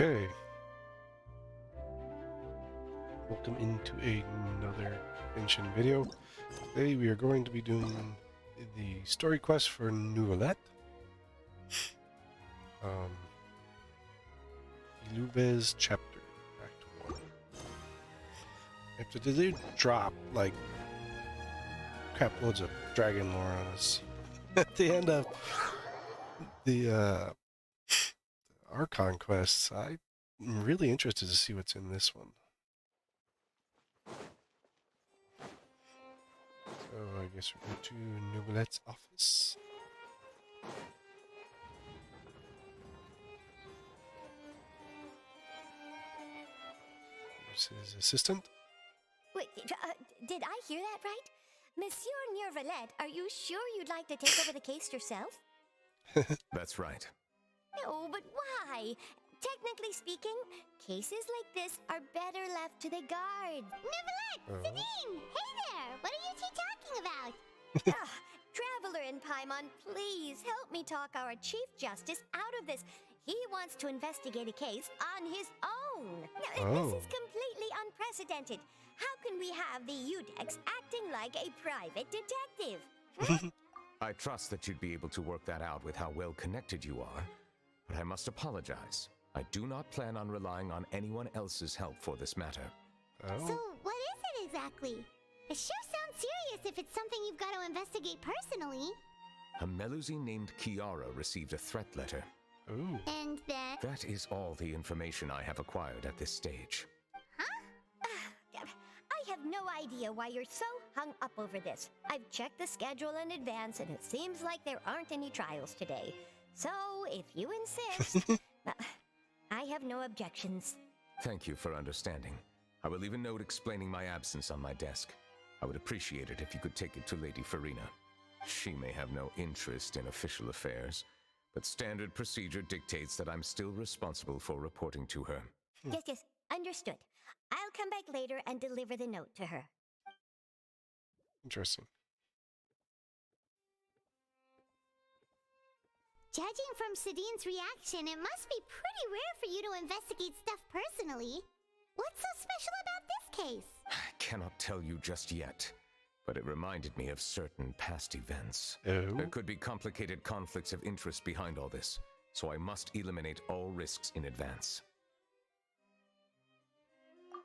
Okay, welcome into another Genshin video. Today we are going to be doing the story quest for Neuvillette. Diluvies chapter, Act 1. After they did drop, like, crap loads of dragon lore on us at the end of the Archon quests, I'm really interested to see what's in this one. So I guess we're going to Neuvillette's office. Here's his assistant. Wait, did I hear that right? Monsieur Neuvillette, are you sure you'd like to take over the case yourself? That's right. No, but why? Technically speaking, cases like this are better left to the guards. Neuvillette! Sabine! Hey there! What are you two talking about? Traveler in Paimon, please help me talk our Chief Justice out of this. He wants to investigate a case on his own. Now, this is completely unprecedented. How can we have the Udex acting like a private detective? I trust that you'd be able to work that out with how well connected you are, but I must apologize. I do not plan on relying on anyone else's help for this matter. So, what is it exactly? It sure sounds serious if it's something you've got to investigate personally. A Melusine named Kiara received a threat letter. Ooh. And then... That is all the information I have acquired at this stage. I have no idea why you're so hung up over this. I've checked the schedule in advance, and it seems like there aren't any trials today. So, if you insist, I have no objections. Thank you for understanding. I will leave a note explaining my absence on my desk. I would appreciate it if you could take it to Lady Farina. She may have no interest in official affairs, but standard procedure dictates that I'm still responsible for reporting to her. Yes, understood. I'll come back later and deliver the note to her. Interesting. Judging from Sadine's reaction, it must be pretty rare for you to investigate stuff personally. What's so special about this case? I cannot tell you just yet, but it reminded me of certain past events. Oh. There could be complicated conflicts of interest behind all this, so I must eliminate all risks in advance.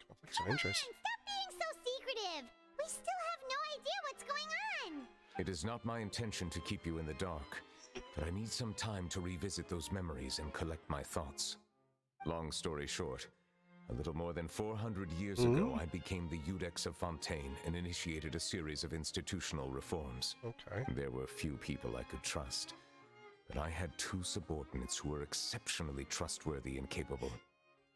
Conflicts of interest. Stop being so secretive! We still have no idea what's going on! It is not my intention to keep you in the dark, but I need some time to revisit those memories and collect my thoughts. Long story short, a little more than 400 years ago, I became the Udex of Fontaine and initiated a series of institutional reforms. Okay. There were few people I could trust, but I had two subordinates who were exceptionally trustworthy and capable.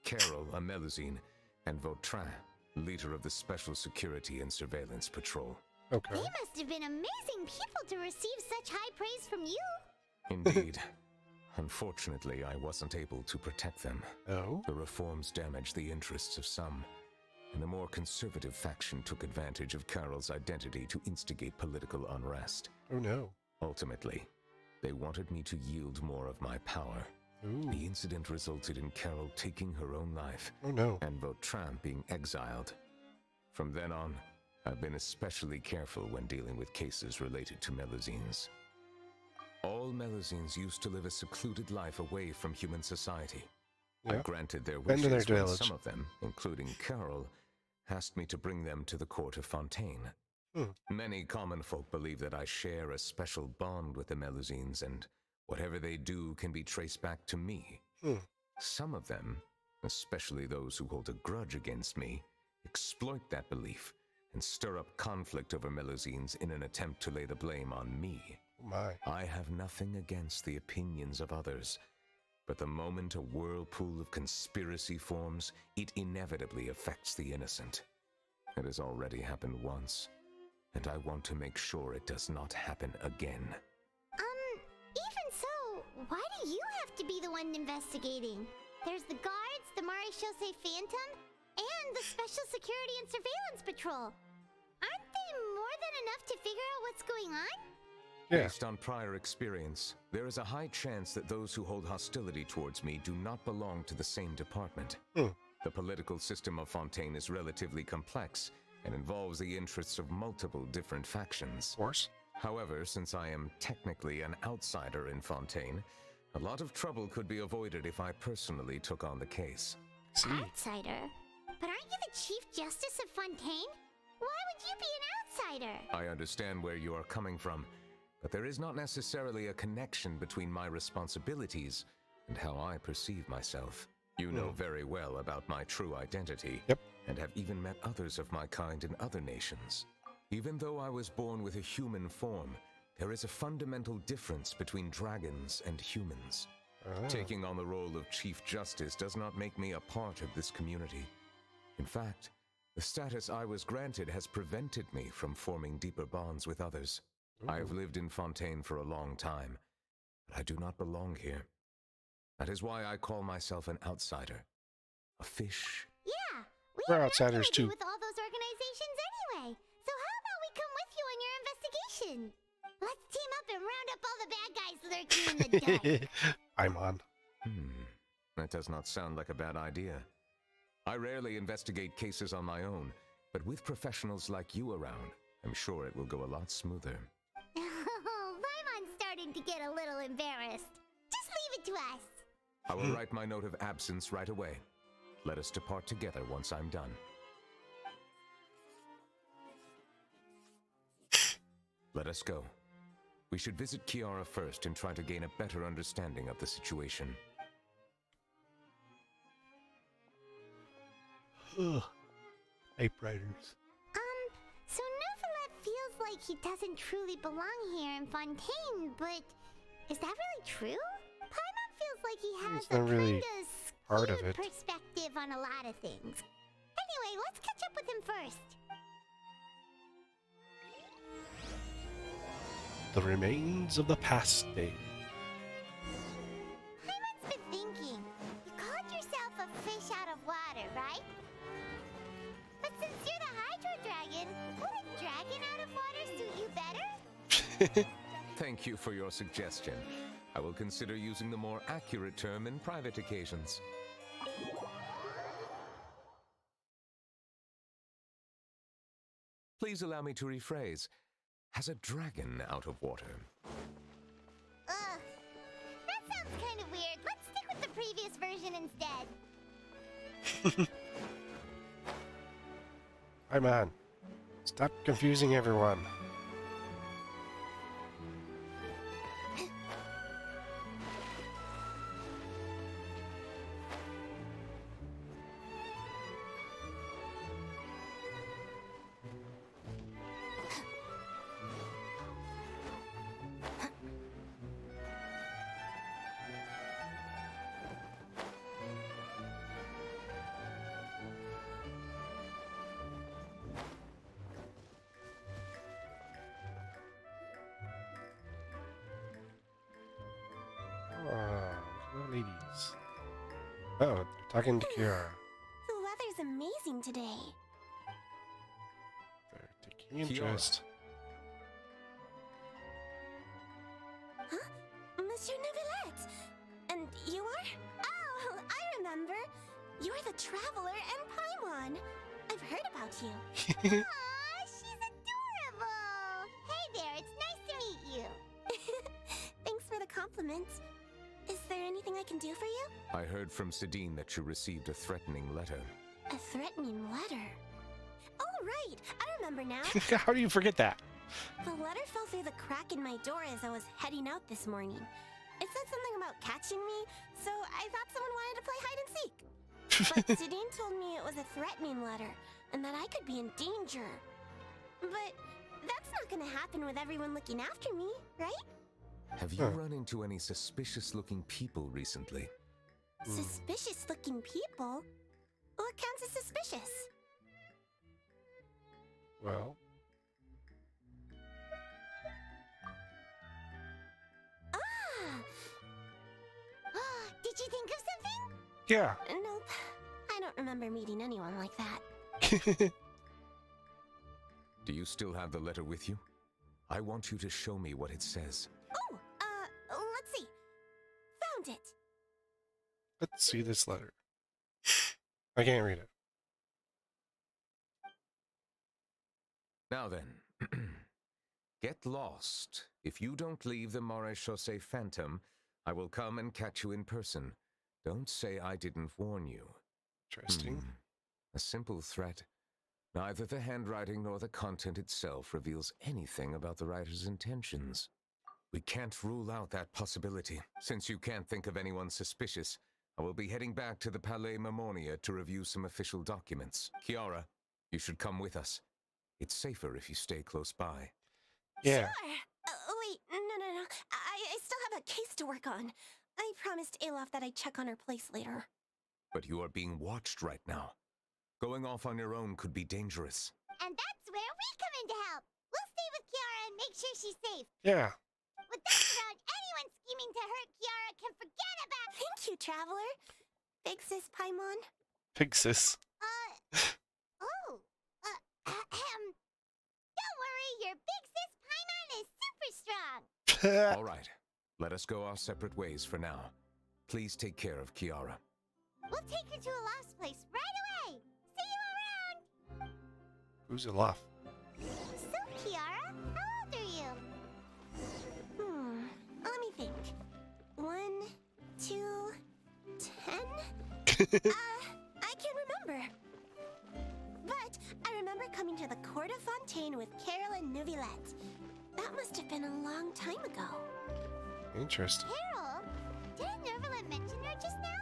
Carol, a Melusine, and Vautrin, leader of the Special Security and Surveillance Patrol. Okay. They must have been amazing people to receive such high praise from you. Indeed. Unfortunately, I wasn't able to protect them. Oh. The reforms damaged the interests of some, and the more conservative faction took advantage of Carol's identity to instigate political unrest. Oh no. Ultimately, they wanted me to yield more of my power. Ooh. The incident resulted in Carol taking her own life, Oh no. and Vautrin being exiled. From then on, I've been especially careful when dealing with cases related to Melusines. All Melusines used to live a secluded life away from human society. I Yeah. granted their Been to wishes their when village. some of them, including Carol, asked me to bring them to the court of Fontaine. Many common folk believe that I share a special bond with the Melusines, and whatever they do can be traced back to me. Some of them, especially those who hold a grudge against me, exploit that belief and stir up conflict over Melusines in an attempt to lay the blame on me. Oh my. I have nothing against the opinions of others, but the moment a whirlpool of conspiracy forms, it inevitably affects the innocent. It has already happened once, and I want to make sure it does not happen again. Even so, why do you have to be the one investigating? There's the guards, the Maréchaussée Phantom, and the Special Security and Surveillance Patrol. Aren't they more than enough to figure out what's going on? Yeah. Based on prior experience, there is a high chance that those who hold hostility towards me do not belong to the same department. The political system of Fontaine is relatively complex and involves the interests of multiple different factions. Of course. However, since I am technically an outsider in Fontaine, a lot of trouble could be avoided if I personally took on the case. See. Outsider? But aren't you the Chief Justice of Fontaine? Why would you be an outsider? I understand where you are coming from, but there is not necessarily a connection between my responsibilities and how I perceive myself. You know very well about my true identity, Yep. and have even met others of my kind in other nations. Even though I was born with a human form, there is a fundamental difference between dragons and humans. Taking on the role of Chief Justice does not make me a part of this community. In fact, the status I was granted has prevented me from forming deeper bonds with others. I have lived in Fontaine for a long time, but I do not belong here. That is why I call myself an outsider. A fish. Yeah, We're have outsiders, nothing to do too. with all those organizations anyway. So how about we come with you on your investigation? Let's team up and round up all the bad guys lurking in the dark. I'm on. That does not sound like a bad idea. I rarely investigate cases on my own, but with professionals like you around, I'm sure it will go a lot smoother. Oh, Paimon's starting to get a little embarrassed. Just leave it to us. I will write my note of absence right away. Let us depart together once I'm done. Let us go. We should visit Kiara first and try to gain a better understanding of the situation. Ugh. Typewriters. So Neuvillette feels like he doesn't truly belong here in Fontaine, but is that really true? Paimon feels like he has It's not a really kinda part of skewed it. perspective on a lot of things. Anyway, let's catch up with him first. The remains of the past day. Paimon's been thinking. You called yourself a fish out of water, right? But since you're the Hydro Dragon, would a dragon out of water suit you better? Thank you for your suggestion. I will consider using the more accurate term in private occasions. Please allow me to rephrase. Has a dragon out of water? Ugh. That sounds kind of weird. Let's stick with the previous version instead. Hi, man. Stop confusing everyone. Ladies. Oh, they're talking to Kiara. The weather's amazing today. They're taking interest. Huh? Monsieur Neuvillette! And you are? Oh, I remember. You're the Traveler and Paimon. I've heard about you. Aw, she's adorable. Hey there, it's nice to meet you. Thanks for the compliment. Is there anything I can do for you? I heard from Sidine that you received a threatening letter. A threatening letter? Oh, right. I remember now. How do you forget that? The letter fell through the crack in my door as I was heading out this morning. It said something about catching me, so I thought someone wanted to play hide and seek. But Sidine told me it was a threatening letter, and that I could be in danger. But that's not gonna happen with everyone looking after me, right? Have you run into any suspicious-looking people recently? Suspicious-looking people? What counts as suspicious? Well, Did you think of something? yeah. Nope. I don't remember meeting anyone like that. Do you still have the letter with you? I want you to show me what it says. Oh, let's see. Found it. Let's see this letter. I can't read it. Now then, get lost. If you don't leave the Maréchaussée Phantom, I will come and catch you in person. Don't say I didn't warn you. Interesting. A simple threat. Neither the handwriting nor the content itself reveals anything about the writer's intentions. We can't rule out that possibility. Since you can't think of anyone suspicious, I will be heading back to the Palais Mammonia to review some official documents. Kiara, you should come with us. It's safer if you stay close by. Yeah. Sure. Wait, no. I still have a case to work on. I promised Alof that I'd check on her place later. But you are being watched right now. Going off on your own could be dangerous. And that's where we come in to help. We'll stay with Kiara and make sure she's safe. Yeah. With us around, anyone scheming to hurt Kiara can forget about. Thank you, Traveler. Big Sis Paimon. Pixis. Don't worry, your big sis Paimon is super strong. All right, let us go our separate ways for now. Please take care of Kiara. We'll take her to a lost place right away. See you around. Who's Alof? So, Kiara, how old are you? Let me think. 1, 2, 10? I can't remember. But I remember coming to the Court of Fontaine with Carol and Neuvillette. That must have been a long time ago. Interesting. Carol? Didn't Neuvillette mention her just now?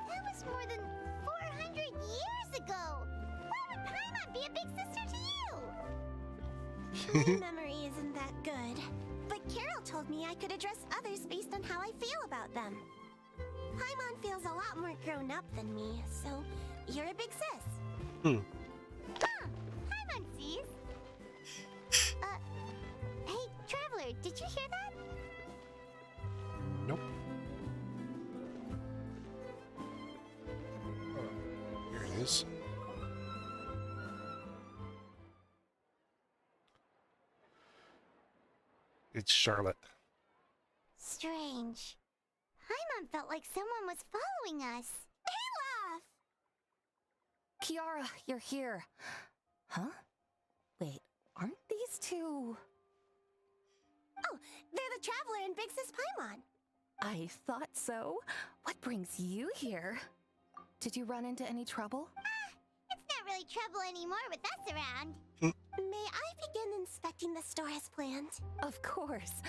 That was more than 400 years ago. Why would Paimon be a big sister to you? My memory isn't that good. But Carol told me I could address others based on how I feel about them. Paimon feels a lot more grown up than me, so you're a big sis. Huh. Paimon sees. Hey, Traveler, did you hear that? Nope. Here it is. It's Charlotte. Strange. Paimon felt like someone was following us. Olaf! Kiara, you're here. Huh? Wait, aren't these two... Oh, they're the Traveler and Big Sis Paimon. I thought so. What brings you here? Did you run into any trouble? It's not really trouble anymore with us around. May I begin inspecting the store as planned? Of course.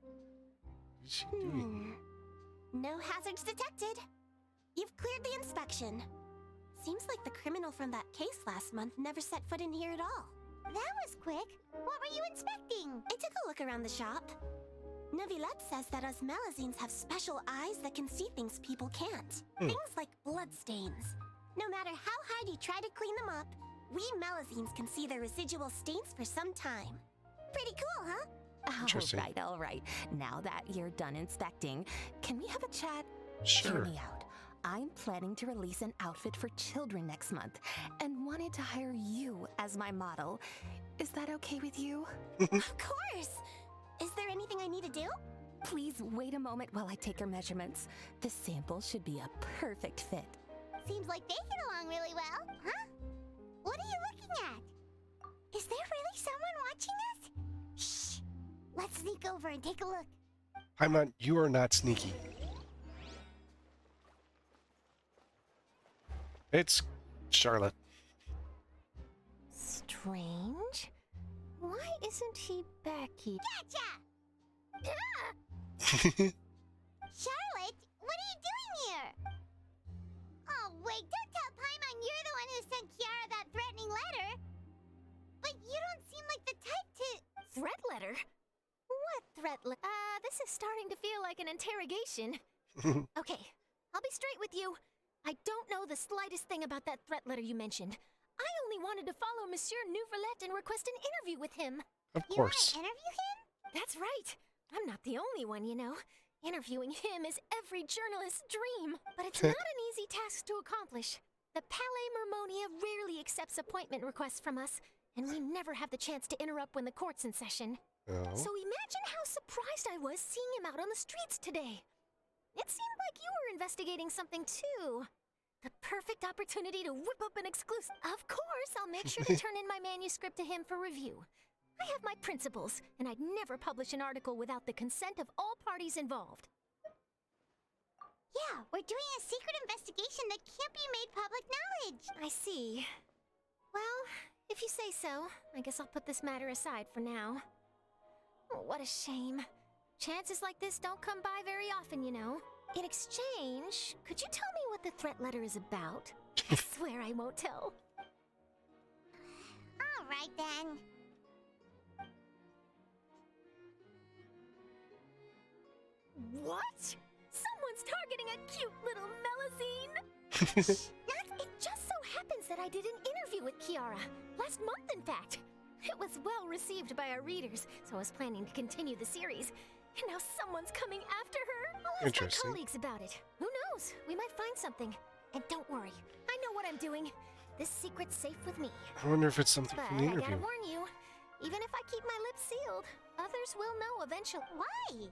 What is she doing? No hazards detected. You've cleared the inspection. Seems like the criminal from that case last month never set foot in here at all. That was quick. What were you inspecting? I took a look around the shop. Neuvillette says that us Melazines have special eyes that can see things people can't. Things like bloodstains. No matter how hard you try to clean them up, we Melazines can see the residual stains for some time. Pretty cool, huh? Interesting. All right. Now that you're done inspecting, can we have a chat? Sure. Hear me out. I'm planning to release an outfit for children next month and wanted to hire you as my model. Is that okay with you? Of course! Is there anything I need to do? Please wait a moment while I take your measurements. The sample should be a perfect fit. Seems like they get along really well, huh? What are you looking at? Is there really someone watching us? Shh! Let's sneak over and take a look. Paimon, you are not sneaky. It's Charlotte. Strange. Why isn't he back here? Gotcha! Charlotte, what are you doing here? Oh, wait, don't tell Paimon you're the one who sent Kiara that threatening letter. But you don't seem like the type to... Threat letter? What threat letter? This is starting to feel like an interrogation. Okay, I'll be straight with you. I don't know the slightest thing about that threat letter you mentioned. I only wanted to follow Monsieur Neuvillette and request an interview with him. Of You want course. to interview him? That's right. I'm not the only one, you know. Interviewing him is every journalist's dream, but it's not an easy task to accomplish. The Palais Mermonia rarely accepts appointment requests from us, and we never have the chance to interrupt when the court's in session. Oh. So imagine how surprised I was seeing him out on the streets today. It seemed like you were investigating something too. The perfect opportunity to whip up an exclusive. Of course, I'll make sure to turn in my manuscript to him for review. I have my principles, and I'd never publish an article without the consent of all parties involved. Yeah, we're doing a secret investigation that can't be made public knowledge. I see. Well, if you say so, I guess I'll put this matter aside for now. Oh, what a shame. Chances like this don't come by very often, you know. In exchange, could you tell me what the threat letter is about? I swear I won't tell. All right, then. What? Someone's targeting a cute little Melusine? It just so happens that I did an interview with Kiara. Last month, in fact. It was well received by our readers, so I was planning to continue the series. And now someone's coming after her. I'll ask my colleagues about it. Who knows? We might find something. And don't worry, I know what I'm doing. This secret's safe with me. I wonder if it's something But from the I gotta interview. warn you, even if I keep my lips sealed, others will know eventually. Why?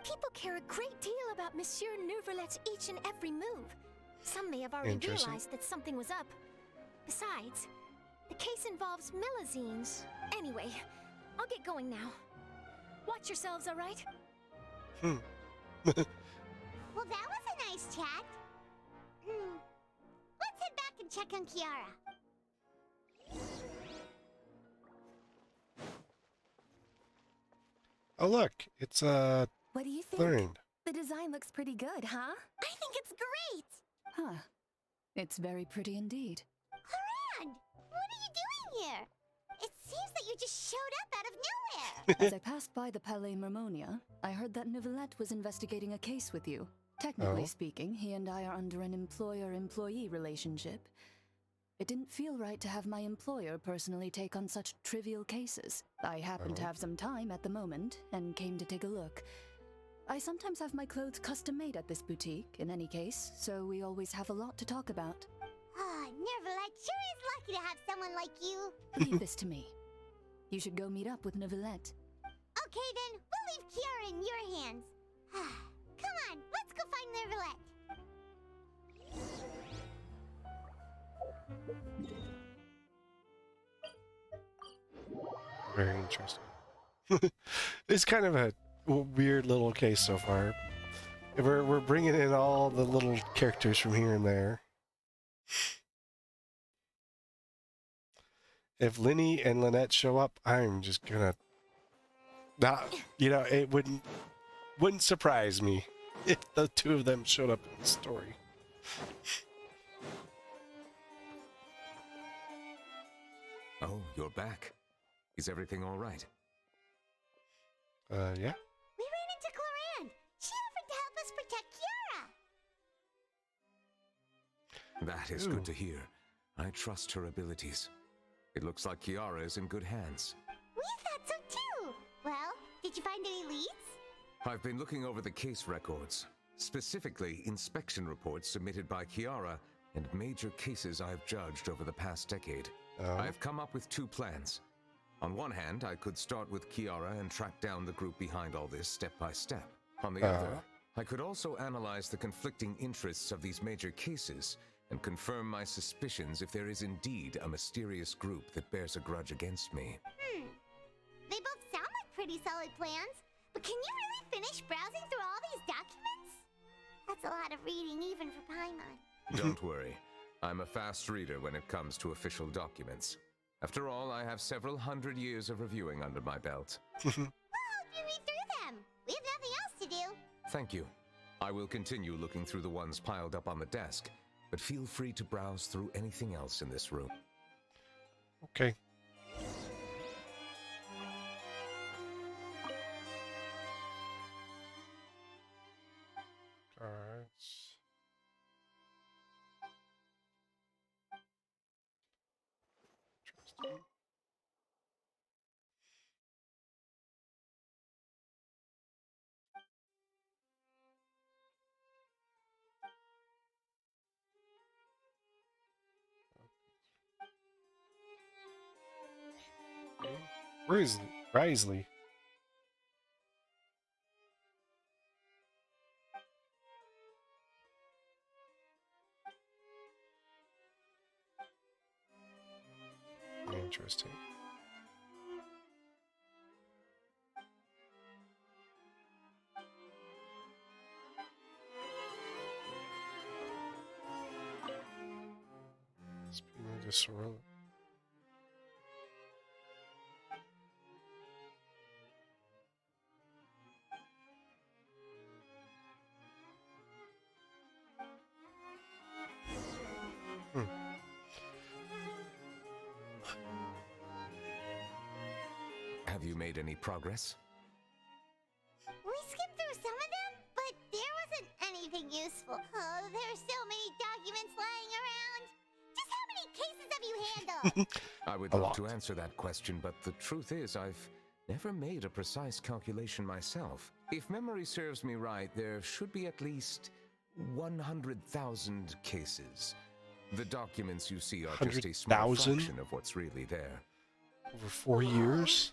People care a great deal about Monsieur Neuvillette's each and every move. Some may have already Interesting. realized that something was up. Besides, the case involves Melusines. Anyway, I'll get going now. Watch yourselves, all right? Well, that was a nice chat. Let's head back and check on Kiara. Oh look, it's What do you think? learned. The design looks pretty good, huh? I think it's great. Huh. It's very pretty indeed. Claran, what are you doing here? It seems that you just showed up out of nowhere. As I passed by the Palais Mermonia, I heard that Neuvillette was investigating a case with you. Technically Oh. speaking, he and I are under an employer-employee relationship. It didn't feel right to have my employer personally take on such trivial cases. I happened to Oh. have some time at the moment and came to take a look. I sometimes have my clothes custom made at this boutique, in any case, so we always have a lot to talk about. Ah, Neuvillette sure is lucky to have someone like you. Leave this to me. You should go meet up with Neuvillette. Okay, then, we'll leave Kiara in your hands. Come on, let's go find Neuvillette. Very interesting. It's kind of a weird little case so far. We're bringing in all the little characters from here and there. If Linny and Lynette show up, I'm just gonna. Not, it wouldn't surprise me if the two of them showed up in the story. Oh, you're back. Is everything all right? Yeah. We ran into Claran. She offered to help us protect Kiara. That is Ooh. good to hear. I trust her abilities. It looks like Kiara is in good hands. We thought so too. Well, did you find any leads? I've been looking over the case records, specifically inspection reports submitted by Kiara and major cases I've judged over the past decade. Oh. I've come up with two plans. On one hand, I could start with Kiara and track down the group behind all this step by step. On the other, I could also analyze the conflicting interests of these major cases and confirm my suspicions if there is indeed a mysterious group that bears a grudge against me. They both sound like pretty solid plans, but can you really finish browsing through all these documents? That's a lot of reading even for Paimon. Don't worry. I'm a fast reader when it comes to official documents. After all, I have several hundred years of reviewing under my belt. We'll help you read through them. We have nothing else to do. Thank you. I will continue looking through the ones piled up on the desk, but feel free to browse through anything else in this room. Okay. Cards. Interesting. Risley. Interesting. Speaking of the Sorella. Have you made any progress? We skimmed through some of them, but there wasn't anything useful. Oh, there are so many documents lying around. Just how many cases have you handled? I would A love lot. to answer that question, but the truth is I've never made a precise calculation myself. If memory serves me right, there should be at least 100,000 cases. The documents you see are just a small 100,000? fraction of what's really there. Over 4 years?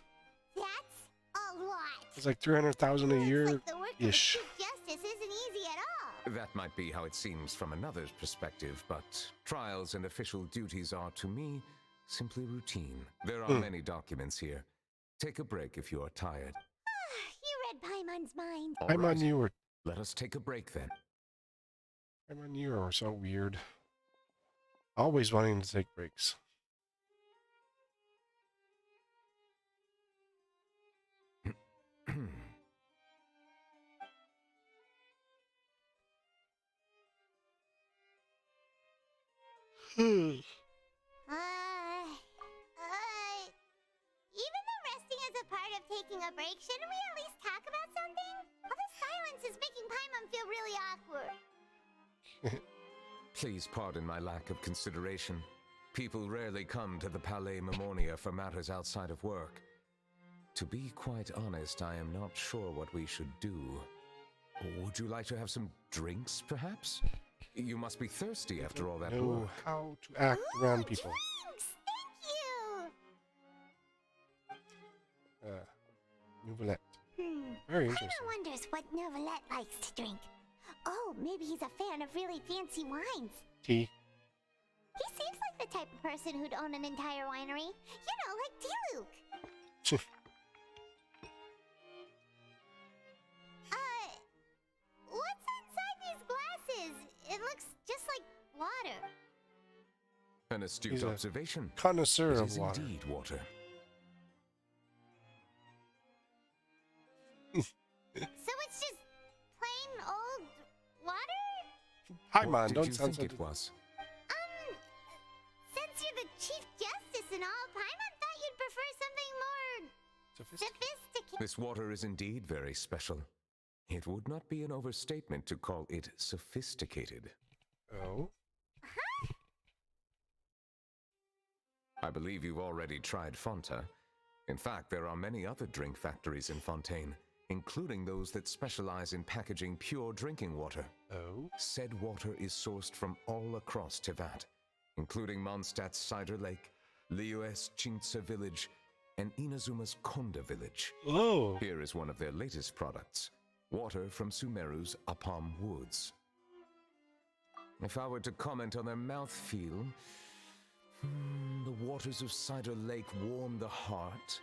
That's a lot. It's like 300,000 a Looks year like the work of a ish. Chief Justice isn't easy at all. That might be how it seems from another's perspective, but trials and official duties are, to me, simply routine. There are many documents here. Take a break if you are tired. You read Paimon's mind. All I'm right, on you or let us take a break then. I'm on you or so weird. Always wanting to take breaks. Even though resting is a part of taking a break, shouldn't we at least talk about something? All this silence is making Paimon feel really awkward. Please pardon my lack of consideration. People rarely come to the Palais Memornia for matters outside of work. To be quite honest, I am not sure what we should do. Would you like to have some drinks, perhaps? You must be thirsty after all that Know work. how to act around people. Drinks! Thank you! Neuvillette. Very interesting. Paimon wonders what Neuvillette likes to drink. Oh, maybe he's a fan of really fancy wines. Tea. He seems like the type of person who'd own an entire winery. You know, like Diluc. What's inside these glasses? It looks just like water. An astute He's a observation. Connoisseur It of is water. indeed water. So it's just plain old water? Paimon, What did don't you sound think so. it was? Since you're the Chief Justice and all, Paimon thought you'd prefer something more sophisticated. This water is indeed very special. It would not be an overstatement to call it sophisticated. Oh. I believe you've already tried Fonta. In fact, there are many other drink factories in Fontaine, including those that specialize in packaging pure drinking water. Oh. Said water is sourced from all across Tevat, including Mondstadt's Cider Lake, Liyue's Chintsa Village, and Inazuma's Konda Village. Oh. Here is one of their latest products, water from Sumeru's Apam Woods. If I were to comment on their mouthfeel, the waters of Cider Lake warm the heart.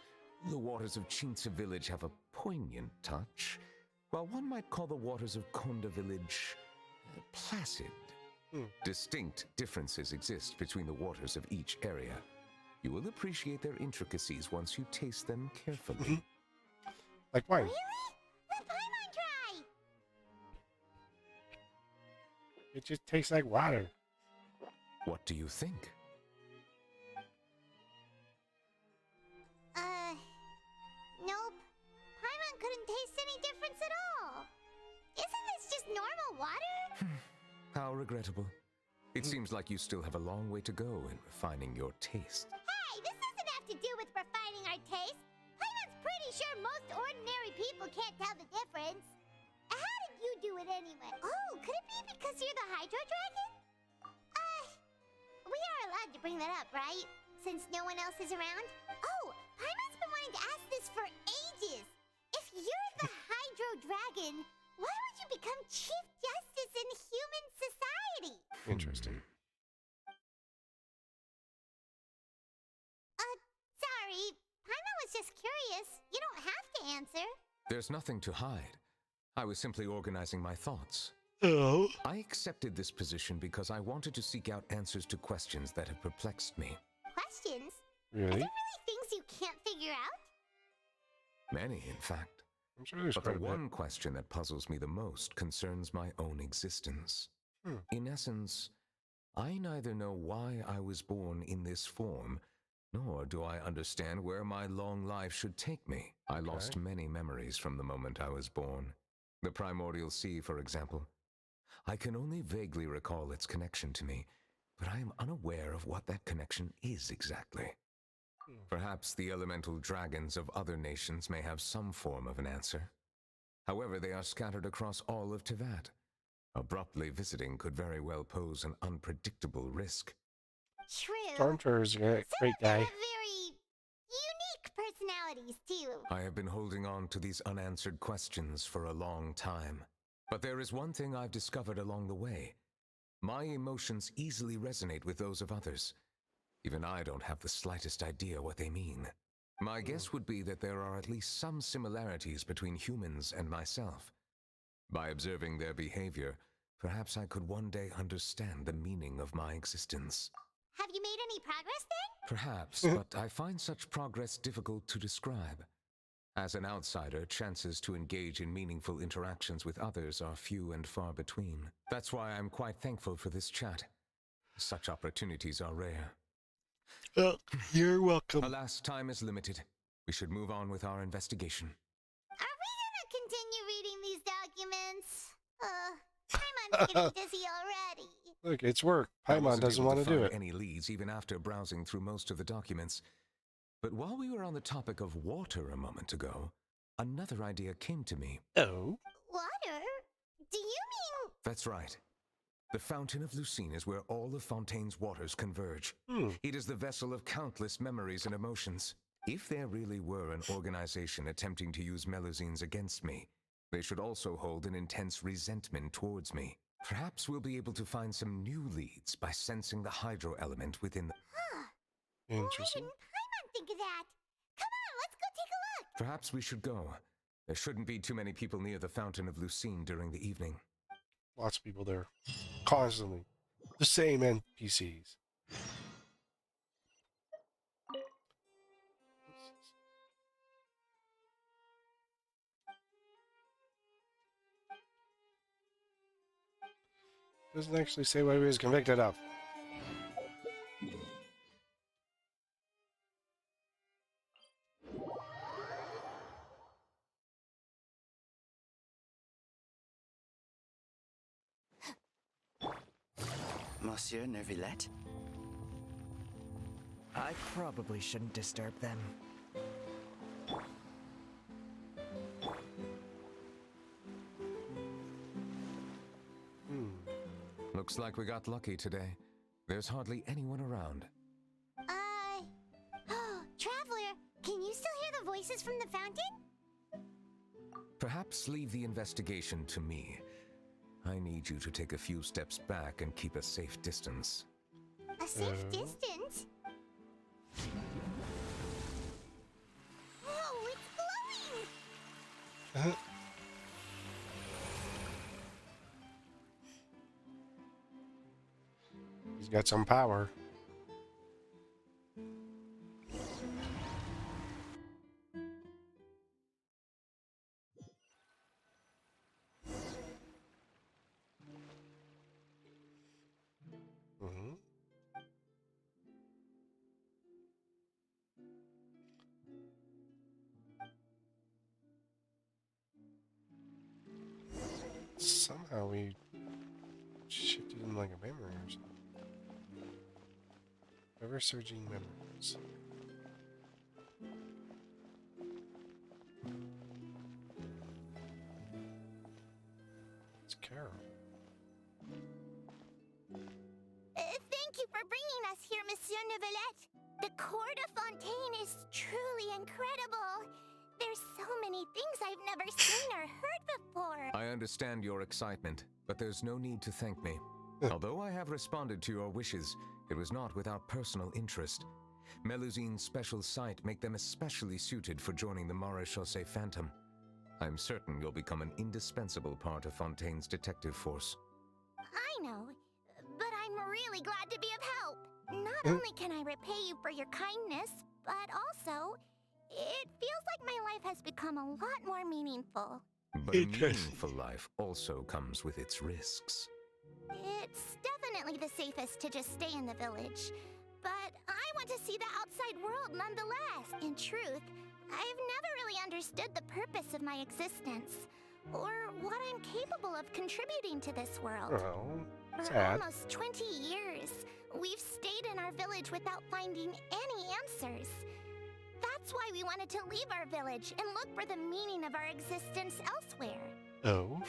The waters of Chintsa Village have a poignant touch, while one might call the waters of Konda Village placid. Distinct differences exist between the waters of each area. You will appreciate their intricacies once you taste them carefully. Like wine. Really? Let Paimon try! It just tastes like water. What do you think? Nope. Paimon couldn't taste any difference at all. Isn't this just normal water? How regrettable. It seems like you still have a long way to go in refining your taste. Hey, this doesn't have to do with refining our taste. Paimon's pretty sure most ordinary people can't tell the difference. How did you do it anyway? Oh, could it be because you're the Hydro Dragon? We are allowed to bring that up, right? Since no one else is around? Oh, Paimon's been wanting trying to ask this for ages. If you're the Hydro Dragon, why would you become Chief Justice in human society? Interesting. Sorry. Paimon was just curious. You don't have to answer. There's nothing to hide. I was simply organizing my thoughts. Oh. I accepted this position because I wanted to seek out answers to questions that have perplexed me. Questions? Are Really? there really things you can't figure out? Many, in fact. I'm sure there's But the quite a bit. one question that puzzles me the most concerns my own existence. In essence, I neither know why I was born in this form, nor do I understand where my long life should take me. I lost many memories from the moment I was born. The primordial sea, for example. I can only vaguely recall its connection to me, but I am unaware of what that connection is exactly. Perhaps the elemental dragons of other nations may have some form of an answer. However, they are scattered across all of Teyvat. Abruptly visiting could very well pose an unpredictable risk. True. Stormtrooper's a great Some of them guy. have very unique personalities, too. I have been holding on to these unanswered questions for a long time. But there is one thing I've discovered along the way. My emotions easily resonate with those of others. Even I don't have the slightest idea what they mean. My guess would be that there are at least some similarities between humans and myself. By observing their behavior, perhaps I could one day understand the meaning of my existence. Have you made any progress then? Perhaps, but I find such progress difficult to describe. As an outsider, chances to engage in meaningful interactions with others are few and far between. That's why I'm quite thankful for this chat. Such opportunities are rare. Well, you're welcome. Alas, time is limited. We should move on with our investigation. Are we gonna continue reading these documents? Paimon's getting dizzy already. Look, it's work. I Paimon wasn't doesn't able want to do find it. any leads even after browsing through most of the documents. But while we were on the topic of water a moment ago, another idea came to me. Oh. Water? Do you mean... That's right. The Fountain of Lucine is where all of Fontaine's waters converge. It is the vessel of countless memories and emotions. If there really were an organization attempting to use Melusines against me, they should also hold an intense resentment towards me. Perhaps we'll be able to find some new leads by sensing the hydro element within the... Why Interesting. didn't Paimon think of that? Come on, let's go take a look. Perhaps we should go. There shouldn't be too many people near the Fountain of Lucine during the evening. Lots of people there. Constantly. The same NPCs. Doesn't actually say what he was convicted of. Monsieur Neuvillette? I probably shouldn't disturb them. Looks like we got lucky today. There's hardly anyone around. Traveler, can you still hear the voices from the fountain? Perhaps leave the investigation to me. I need you to take a few steps back and keep a safe distance. A safe distance? Whoa, it's glowing! He's got some power. Somehow we shifted in like a memory or something. Ever surging memories. It's Carol. Thank you for bringing us here, Monsieur Neuvillette. The Court of Fontaine is truly incredible. There's so many things I've never seen or heard before. I understand your excitement, but there's no need to thank me. Although I have responded to your wishes, it was not without personal interest. Melusine's special sight make them especially suited for joining the Maréchaussée Phantom. I'm certain you'll become an indispensable part of Fontaine's detective force. I know, but I'm really glad to be of help. Not only can I repay you for your kindness, but also, it feels like my life has become a lot more meaningful. But a meaningful life also comes with its risks. It's definitely the safest to just stay in the village. But I want to see the outside world nonetheless. In truth, I've never really understood the purpose of my existence, or what I'm capable of contributing to this world. Oh, For sad. almost 20 years, we've stayed in our village without finding any answers. That's why we wanted to leave our village and look for the meaning of our existence elsewhere. Oh.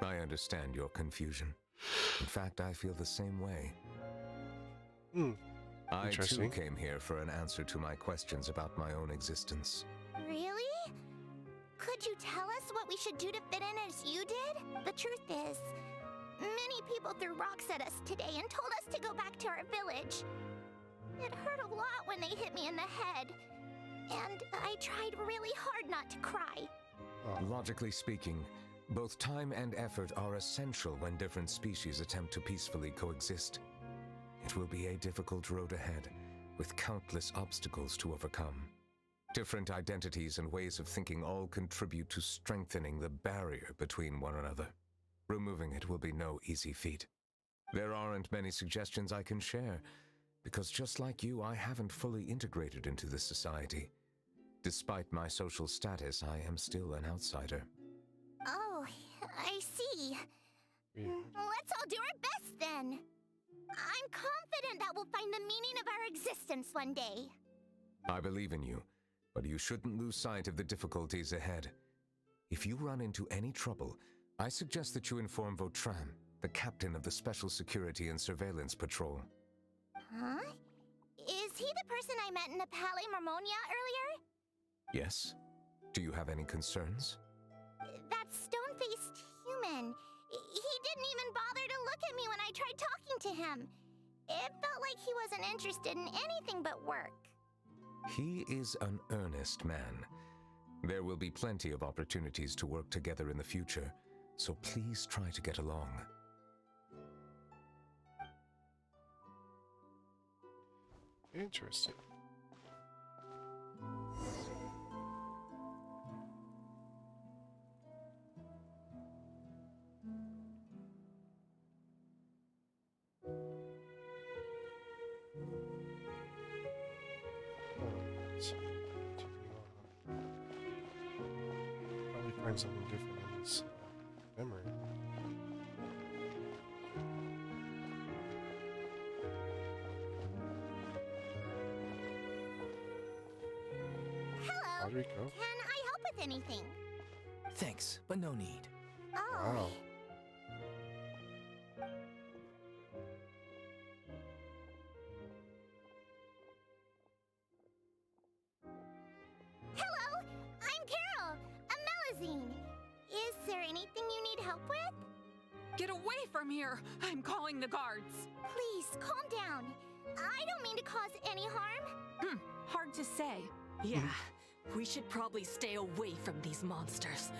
I understand your confusion. In fact, I feel the same way. I too Interesting. came here for an answer to my questions about my own existence. Really? Could you tell us what we should do to fit in as you did? The truth is, many people threw rocks at us today and told us to go back to our village. It hurt a lot when they hit me in the head, and I tried really hard not to cry. Logically speaking, both time and effort are essential when different species attempt to peacefully coexist. It will be a difficult road ahead, with countless obstacles to overcome. Different identities and ways of thinking all contribute to strengthening the barrier between one another. Removing it will be no easy feat. There aren't many suggestions I can share, because just like you, I haven't fully integrated into this society. Despite my social status, I am still an outsider. Oh, I see. Let's all do our best then. I'm confident that we'll find the meaning of our existence one day. I believe in you, but you shouldn't lose sight of the difficulties ahead. If you run into any trouble, I suggest that you inform Vautrin, the captain of the Special Security and Surveillance Patrol. Huh? Is he the person I met in the Palais Marmonia earlier? Yes? Do you have any concerns? That stone-faced human. He didn't even bother to look at me when I tried talking to him. It felt like he wasn't interested in anything but work. He is an earnest man. There will be plenty of opportunities to work together in the future, so please try to get along. Interesting. Probably find something different in this memory. Hello. Rodrigo. Can I help with anything? Thanks, but no need. Oh. Wow. Hello, I'm Carol, a Melusine. Is there anything you need help with? Get away from here! I'm calling the guards. Please, calm down. I don't mean to cause any harm. Hard to say. Yeah, we should probably stay away from these monsters.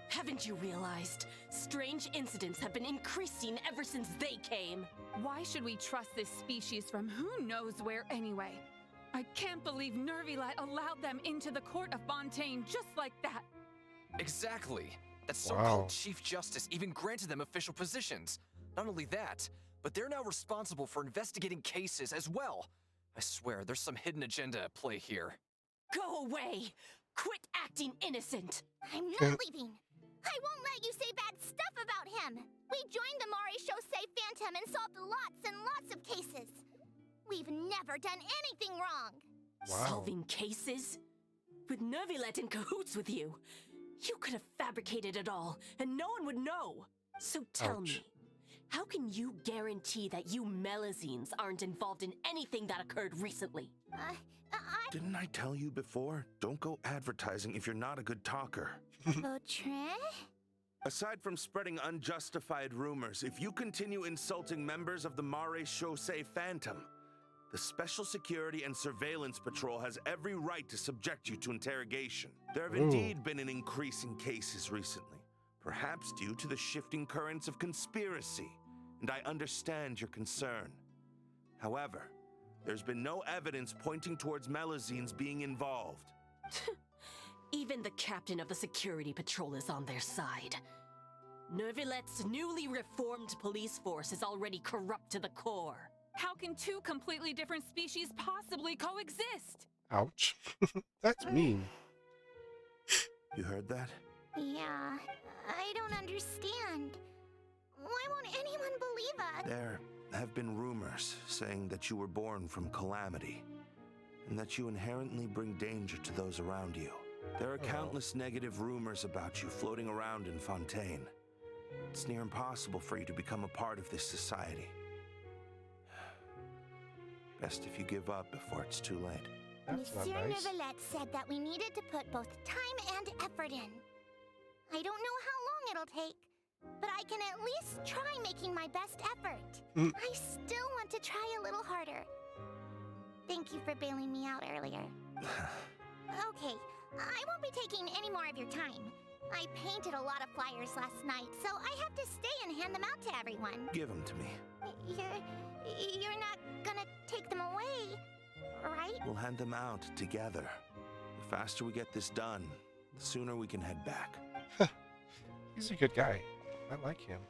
Haven't you realized? Strange incidents have been increasing ever since they came. Why should we trust this species from who knows where anyway? I can't believe Neuvillette allowed them into the Court of Fontaine just like that. Exactly. That Wow. so-called Chief Justice even granted them official positions. Not only that, but they're now responsible for investigating cases as well. I swear, there's some hidden agenda at play here. Go away! Quit acting innocent! I'm not leaving. I won't let you say bad stuff about him. We joined the Maréchaussée Phantom and solved lots and lots of cases. We've never done anything wrong. Wow. Solving cases? With Neuvillette in cahoots with you. You could have fabricated it all, and no one would know. So tell Ouch. me, How can you guarantee that you Melazines aren't involved in anything that occurred recently? Didn't I tell you before? Don't go advertising if you're not a good talker. Vautrin? Aside from spreading unjustified rumors, if you continue insulting members of the Mare Chaussee Phantom, the Special Security and Surveillance Patrol has every right to subject you to interrogation. There have indeed been an increase in cases recently, perhaps due to the shifting currents of conspiracy, and I understand your concern. However, there's been no evidence pointing towards Melazines being involved. Even the captain of the security patrol is on their side. Neuvillette's newly reformed police force is already corrupt to the core. How can two completely different species possibly coexist? Ouch. That's mean. You heard that? Yeah, I don't understand. Why won't anyone believe us? There have been rumors saying that you were born from calamity, and that you inherently bring danger to those around you. There are countless negative rumors about you floating around in Fontaine. It's near impossible for you to become a part of this society. Best if you give up before it's too late. That's not Monsieur nice. Neuvillette said that we needed to put both time and effort in. I don't know how long it'll take, but I can at least try making my best effort. I still want to try a little harder. Thank you for bailing me out earlier. Okay, I won't be taking any more of your time. I painted a lot of flyers last night, so I have to stay and hand them out to everyone. Give them to me. You're not gonna take them away, right? We'll hand them out together. The faster we get this done, the sooner we can head back. He's a good guy. I like him.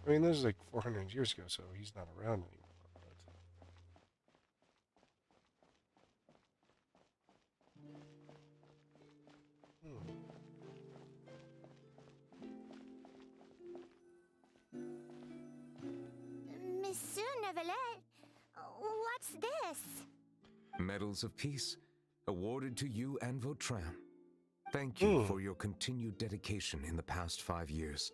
I mean, this is like 400 years ago, so he's not around anymore. Monsieur Neuvillette, what's this? Medals of Peace, awarded to you and Vautrin. Thank you for your continued dedication in the past 5 years.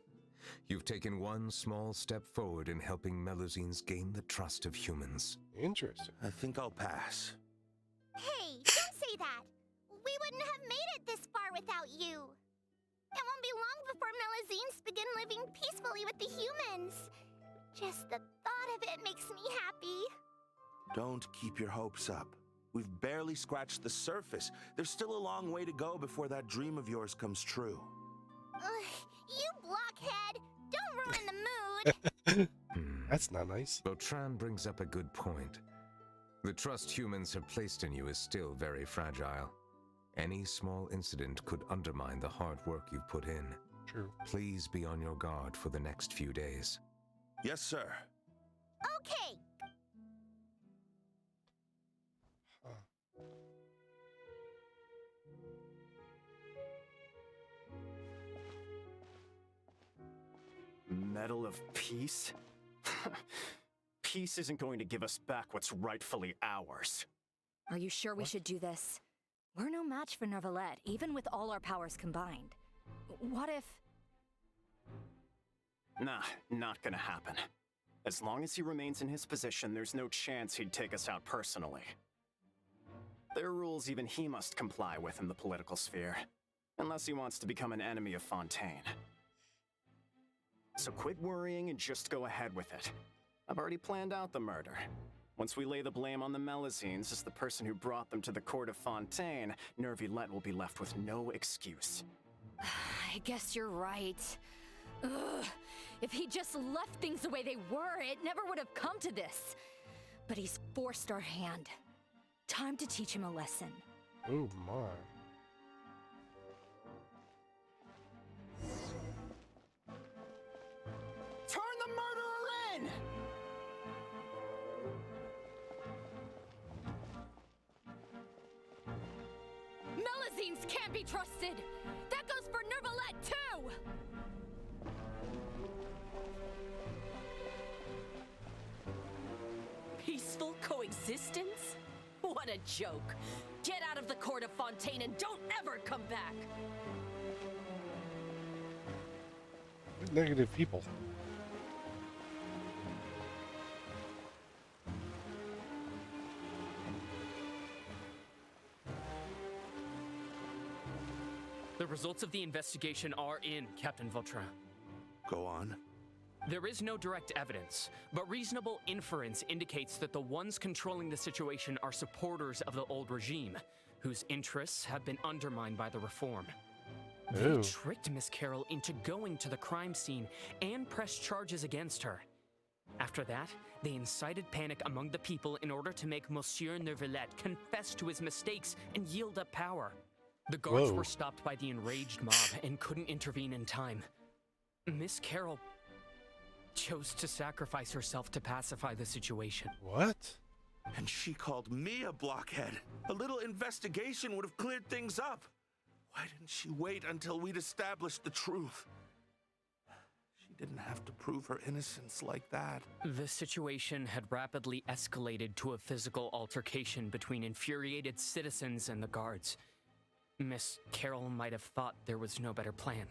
You've taken one small step forward in helping Melazines gain the trust of humans. Interesting. I think I'll pass. Hey, don't say that. We wouldn't have made it this far without you. It won't be long before Melazines begin living peacefully with the humans. Just the thought of it makes me happy. Don't keep your hopes up. We've barely scratched the surface. There's still a long way to go before that dream of yours comes true. You blockhead! Don't ruin the mood! That's not nice. Vautrin brings up a good point. The trust humans have placed in you is still very fragile. Any small incident could undermine the hard work you've put in. True. Please be on your guard for the next few days. Yes, sir. Okay! Medal of Peace? Peace isn't going to give us back what's rightfully ours. Are you sure we should do this? We're no match for Neuvillette, even with all our powers combined. What if... Nah, not gonna happen. As long as he remains in his position, there's no chance he'd take us out personally. There are rules even he must comply with in the political sphere, unless he wants to become an enemy of Fontaine. So quit worrying and just go ahead with it. I've already planned out the murder. Once we lay the blame on the Melazines as the person who brought them to the court of Fontaine, Neuvillette will be left with no excuse. I guess you're right. Ugh. If he just left things the way they were, it never would have come to this. But he's forced our hand. Time to teach him a lesson. Oh my. Turn the murderer in! Melazines can't be trusted! That goes for Neuvillette, too! Peaceful coexistence? What What a joke! Get out of the court of Fontaine and don't ever come back! Negative people. The results of the investigation are in, Captain Vautrin. Go on. There is no direct evidence, but reasonable inference indicates that the ones controlling the situation are supporters of the old regime, whose interests have been undermined by the reform. They tricked Miss Carroll into going to the crime scene and pressed charges against her. After that, they incited panic among the people in order to make Monsieur Neuvillette confess to his mistakes and yield up power. The guards were stopped by the enraged mob and couldn't intervene in time. Miss Carroll chose to sacrifice herself to pacify the situation. What? And she called me a blockhead. A little investigation would have cleared things up. Why didn't she wait until we'd established the truth? She didn't have to prove her innocence like that. The situation had rapidly escalated to a physical altercation between infuriated citizens and the guards. Miss Carroll might have thought there was no better plan.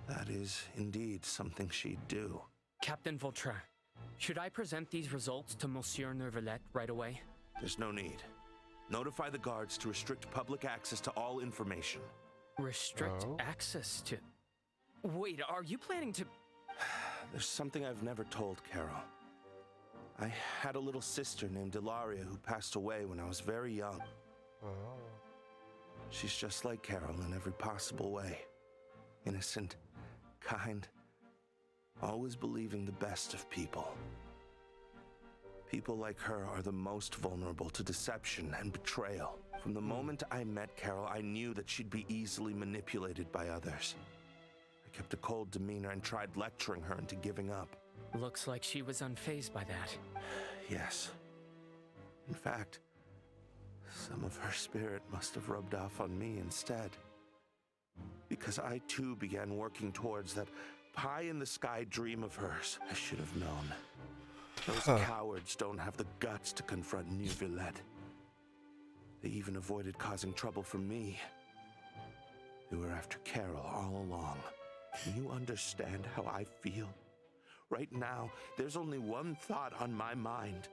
That is indeed something she'd do. Captain Vautrin, should I present these results to Monsieur Neuvillette right away? There's no need. Notify the guards to restrict public access to all information. Restrict access to... Wait, are you planning to... There's something I've never told Carol. I had a little sister named Ilaria who passed away when I was very young. She's just like Carol in every possible way. Innocent, kind, always believing the best of people. People like her are the most vulnerable to deception and betrayal. From the moment I met Carol, I knew that she'd be easily manipulated by others. I kept a cold demeanor and tried lecturing her into giving up. Looks like she was unfazed by that. Yes. In fact, some of her spirit must have rubbed off on me instead. Because I too began working towards that pie-in-the-sky dream of hers. I should have known. Those cowards don't have the guts to confront Neuvillette. They even avoided causing trouble for me. They were after Carol all along. Can you understand how I feel? Right now, there's only one thought on my mind.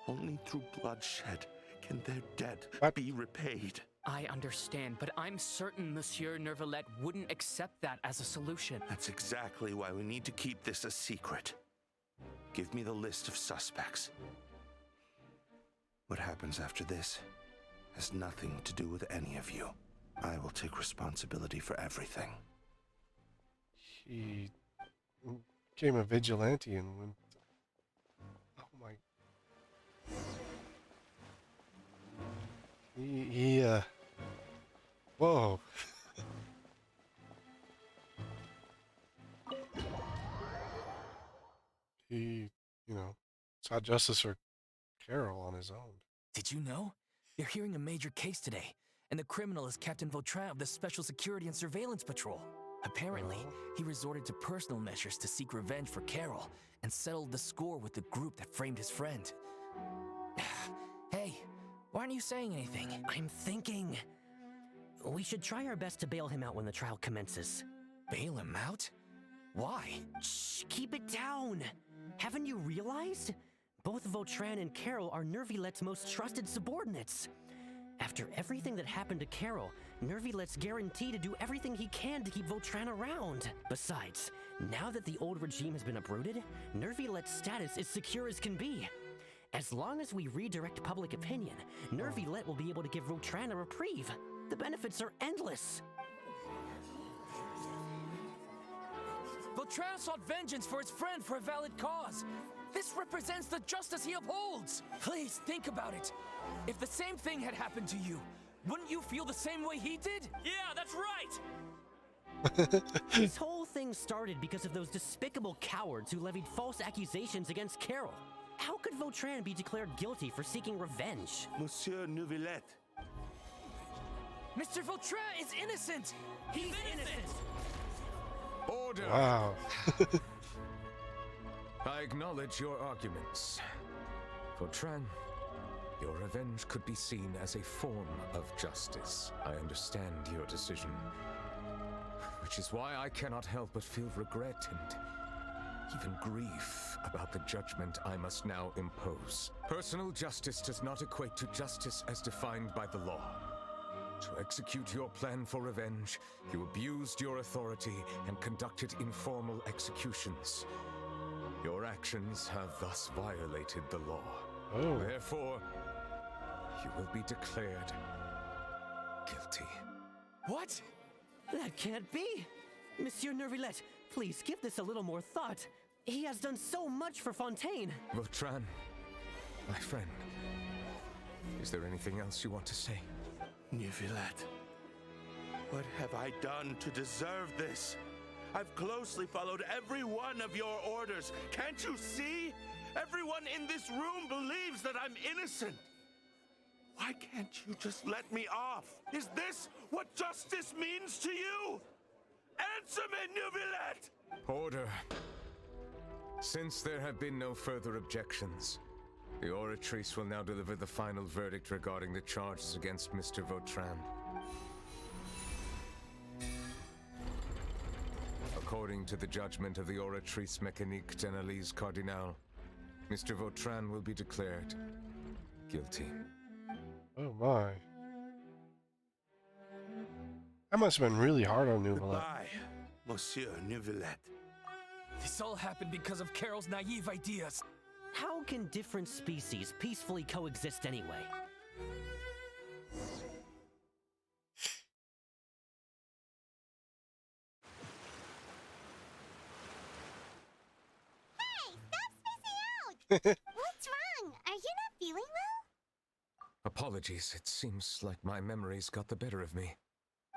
Only through bloodshed can their debt be repaid. I understand, but I'm certain Monsieur Neuvillette wouldn't accept that as a solution. That's exactly why we need to keep this a secret. Give me the list of suspects. What happens after this has nothing to do with any of you. I will take responsibility for everything. He became a vigilante and went... Oh my... Whoa. He, sought justice for Carol on his own. Did you know? They're hearing a major case today, and the criminal is Captain Vautrin of the Special Security and Surveillance Patrol. Apparently, he resorted to personal measures to seek revenge for Carol and settled the score with the group that framed his friend. Hey, why aren't you saying anything? I'm thinking... we should try our best to bail him out when the trial commences. Bail him out? Why? Shh, keep it down! Haven't you realized? Both Vautrin and Carol are Neuvillette's most trusted subordinates. After everything that happened to Carol, Neuvillette's guaranteed to do everything he can to keep Vautrin around. Besides, now that the old regime has been uprooted, Neuvillette's status is secure as can be. As long as we redirect public opinion, Neuvillette will be able to give Vautrin a reprieve. The benefits are endless. Vautrin sought vengeance for his friend for a valid cause. This represents the justice he upholds. Please think about it. If the same thing had happened to you, wouldn't you feel the same way he did? Yeah, that's right! This whole thing started because of those despicable cowards who levied false accusations against Carol. How could Vautrin be declared guilty for seeking revenge? Monsieur Neuvillette. Mr. Vautrin is innocent! He's innocent! Order! Wow. I acknowledge your arguments. Vautrin, Your revenge could be seen as a form of justice. I understand your decision, which is why I cannot help but feel regret and even grief about the judgment I must now impose. Personal justice does not equate to justice as defined by the law. To execute your plan for revenge, you abused your authority and conducted informal executions. Your actions have thus violated the law. Oh. Therefore, you will be declared guilty. What? That can't be! Monsieur Neuvillette, please give this a little more thought. He has done so much for Fontaine. Vautrin, my friend, is there anything else you want to say? Neuvillette, what have I done to deserve this? I've closely followed every one of your orders. Can't you see? Everyone in this room believes that I'm innocent. Why can't you just let me off? Is this what justice means to you? Answer me, Neuvillette! Order. Since there have been no further objections, the Oratrice will now deliver the final verdict regarding the charges against Mr. Vautrin. According to the judgment of the Oratrice Mécanique d'Analyse Cardinal, Mr. Vautrin will be declared guilty. Oh my. That must have been really hard on Neuvillette. Goodbye, Monsieur Neuvillette. This all happened because of Carol's naive ideas. How can different species peacefully coexist anyway? Hey, stop spacing out! What's wrong? Are you not feeling well? Apologies, it seems like my memories got the better of me.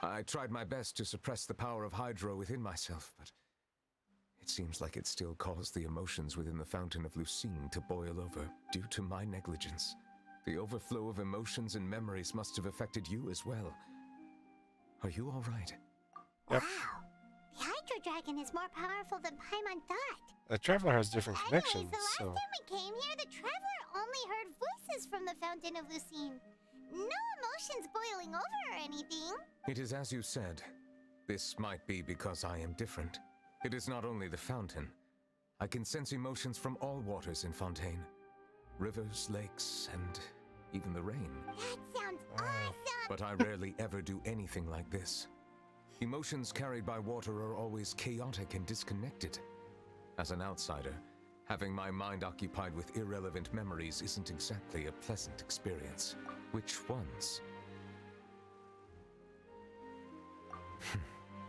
I tried my best to suppress the power of Hydro within myself, but it seems like it still caused the emotions within the Fountain of Lucine to boil over due to my negligence. The overflow of emotions and memories must have affected you as well. Are you all right? Yep. Wow. The Hydro Dragon is more powerful than Paimon thought. The Traveler has different Anyways, connections, the last so... time we came here, the Traveler only heard voices from the Fountain of Lucine. No emotions boiling over or anything. It is as you said. This might be because I am different. It is not only the fountain. I can sense emotions from all waters in Fontaine. Rivers, lakes, and even the rain. That sounds awesome! But I rarely ever do anything like this. Emotions carried by water are always chaotic and disconnected. As an outsider, having my mind occupied with irrelevant memories isn't exactly a pleasant experience. Which ones?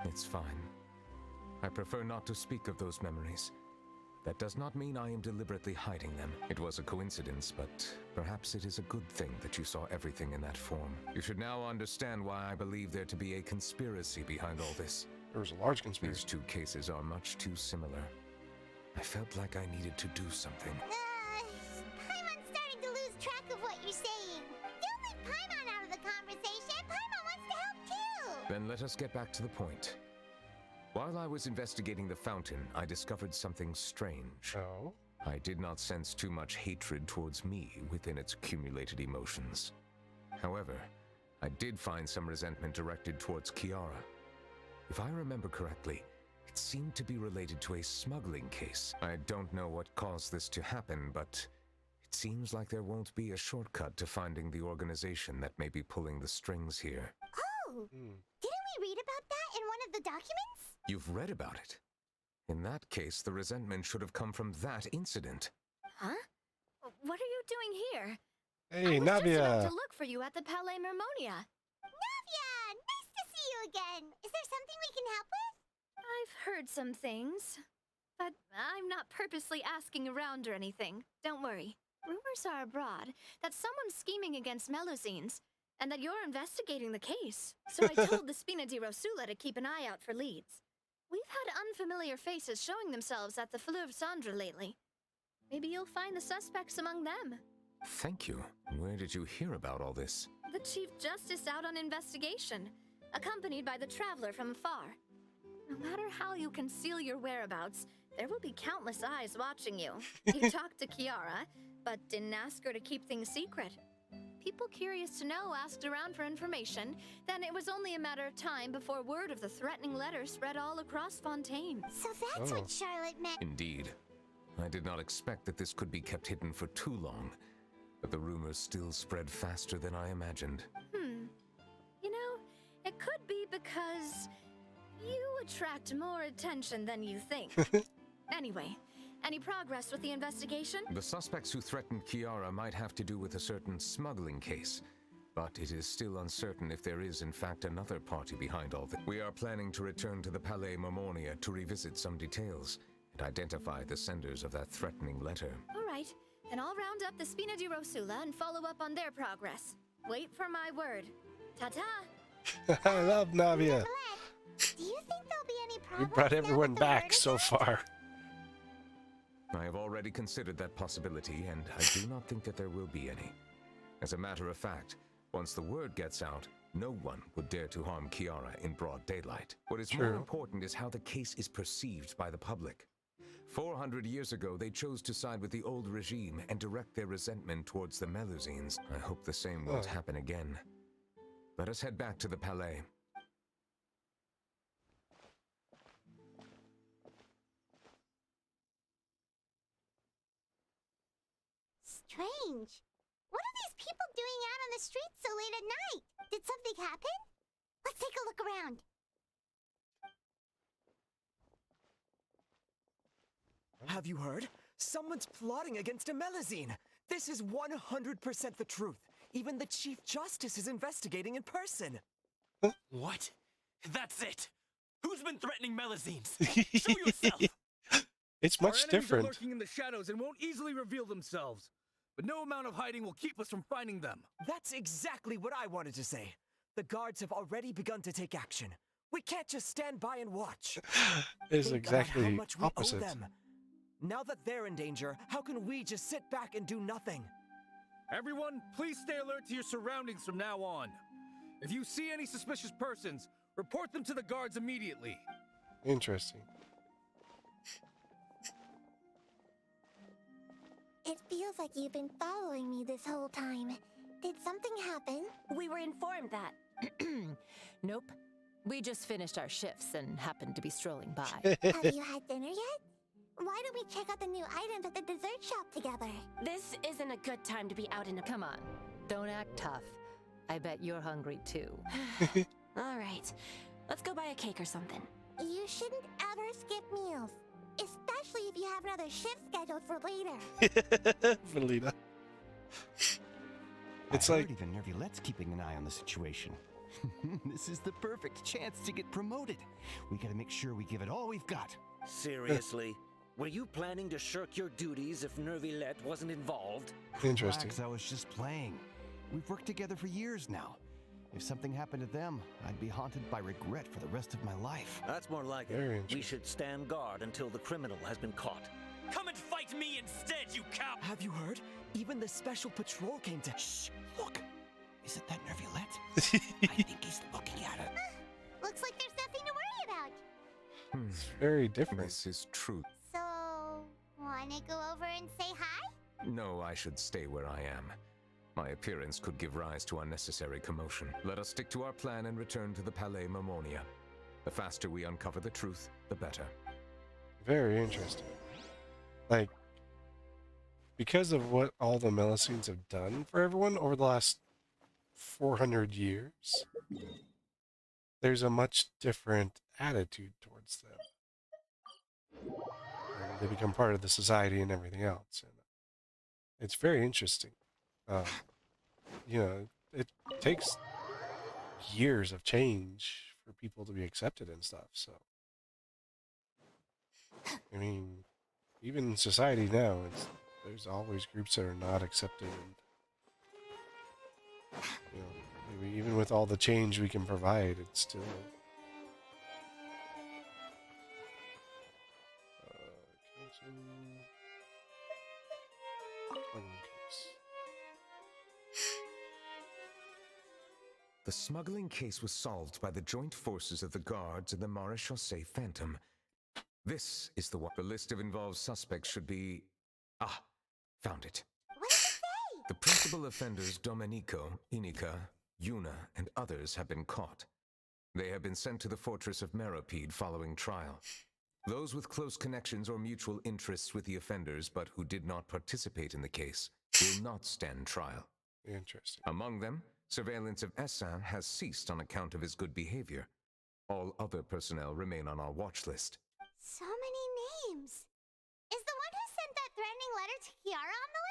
It's fine. I prefer not to speak of those memories. That does not mean I am deliberately hiding them. It was a coincidence, but perhaps it is a good thing that you saw everything in that form. You should now understand why I believe there to be a conspiracy behind all this. There was a large conspiracy. These two cases are much too similar. I felt like I needed to do something. Paimon's starting to lose track of what you're saying. Don't leave Paimon out of the conversation. Paimon wants to help too. Then let us get back to the point. While I was investigating the fountain, I discovered something strange. Oh? I did not sense too much hatred towards me within its accumulated emotions. However, I did find some resentment directed towards Kiara. If I remember correctly, it seemed to be related to a smuggling case. I don't know what caused this to happen, but it seems like there won't be a shortcut to finding the organization that may be pulling the strings here. Oh! Didn't we read about that in one of the documents? You've read about it. In that case, the resentment should have come from that incident. Huh? What are you doing here? Hey, I was just about Navia! to look for you at the Palais Mermonia. Navia! Nice to see you again. Is there something we can help with? I've heard some things, but I'm not purposely asking around or anything. Don't worry. Rumors are abroad that someone's scheming against Melusines, and that you're investigating the case. So I told the Spina di Rosula to keep an eye out for leads. We've had unfamiliar faces showing themselves at the Fleuve Cendre lately. Maybe you'll find the suspects among them. Thank you. Where did you hear about all this? The Chief Justice out on investigation, accompanied by the Traveler from afar. No matter how you conceal your whereabouts, there will be countless eyes watching you. You talked to Kiara, but didn't ask her to keep things secret. people curious to know asked around for information, then it was only a matter of time before word of the threatening letter spread all across Fontaine. So that's what Charlotte meant. Indeed. I did not expect that this could be kept hidden for too long, but the rumors still spread faster than I imagined. You know, it could be because you attract more attention than you think. Anyway, any progress with the investigation? The suspects who threatened Kiara might have to do with a certain smuggling case, but it is still uncertain if there is in fact another party behind all this. We are planning to return to the Palais Marmonia to revisit some details and identify the senders of that threatening letter. All right, then I'll round up the Spina di Rosula and follow up on their progress. Wait for my word. Ta-ta! I love Navia. Do you think there'll be any You problems? brought now everyone with the back word so is out? far. I have already considered that possibility, and I do not think that there will be any. As a matter of fact, once the word gets out, no one would dare to harm Kiara in broad daylight. What is more important is how the case is perceived by the public. 400 years ago, they chose to side with the old regime and direct their resentment towards the Melusines. I hope the same won't happen again. Let us head back to the Palais. Strange. What are these people doing out on the streets so late at night? Did something happen? Let's take a look around. Have you heard? Someone's plotting against a Melusine. This is 100% the truth. Even the Chief Justice is investigating in person. What? That's it. Who's been threatening Melusines? Show yourself. It's much Our enemies different. are lurking in the shadows and won't easily reveal themselves. But no amount of hiding will keep us from finding them. That's exactly what I wanted to say. The guards have already begun to take action. We can't just stand by and watch. It's Think about how exactly much we owe opposite. them. Now that they're in danger, how can we just sit back and do nothing? Everyone, please stay alert to your surroundings from now on. If you see any suspicious persons, report them to the guards immediately. Interesting. It feels like you've been following me this whole time. Did something happen? We were informed that. Nope. We just finished our shifts and happened to be strolling by. Have you had dinner yet? Why don't we check out the new items at the dessert shop together? This isn't a good time to be out in a... Come on, don't act tough. I bet you're hungry too. All right. Let's go buy a cake or something. You shouldn't ever skip meals. Especially if you have another shift scheduled for later. Valina. It's I like heard even Neuvillette's keeping an eye on the situation. This is the perfect chance to get promoted. We gotta make sure we give it all we've got. Seriously? Were you planning to shirk your duties if Neuvillette wasn't involved? Interesting. Relax, I was just playing. We've worked together for years now. If something happened to them, I'd be haunted by regret for the rest of my life. That's more like Very it. interesting. We should stand guard until the criminal has been caught. Come and fight me instead, you cow! Have you heard? Even the special patrol came to... Shh! Look! Isn't that Neuvillette? I think he's looking at her. Looks like there's nothing to worry about. it's very different. This is true. So, wanna go over and say hi? No, I should stay where I am. My appearance could give rise to unnecessary commotion. Let us stick to our plan and return to the Palais Marmonia. The faster we uncover the truth, the better. Very interesting. Like, because of what all the Melusines have done for everyone over the last 400 years, there's a much different attitude towards them. And they become part of the society and everything else. And it's very interesting. You know, it takes years of change for people to be accepted and stuff, so. I mean, even in society now, there's always groups that are not accepted, and you know, maybe even with all the change we can provide, it's still. The smuggling case was solved by the joint forces of the guards and the Maréchaussée Phantom. This is the one. The list of involved suspects should be... Ah, found it. What does it say? The principal offenders Domenico, Inica, Yuna, and others have been caught. They have been sent to the fortress of Meropide following trial. Those with close connections or mutual interests with the offenders but who did not participate in the case will not stand trial. Interesting. Among them, surveillance of Essin has ceased on account of his good behavior. All other personnel remain on our watch list. So many names. Is the one who sent that threatening letter to Kiara on the list?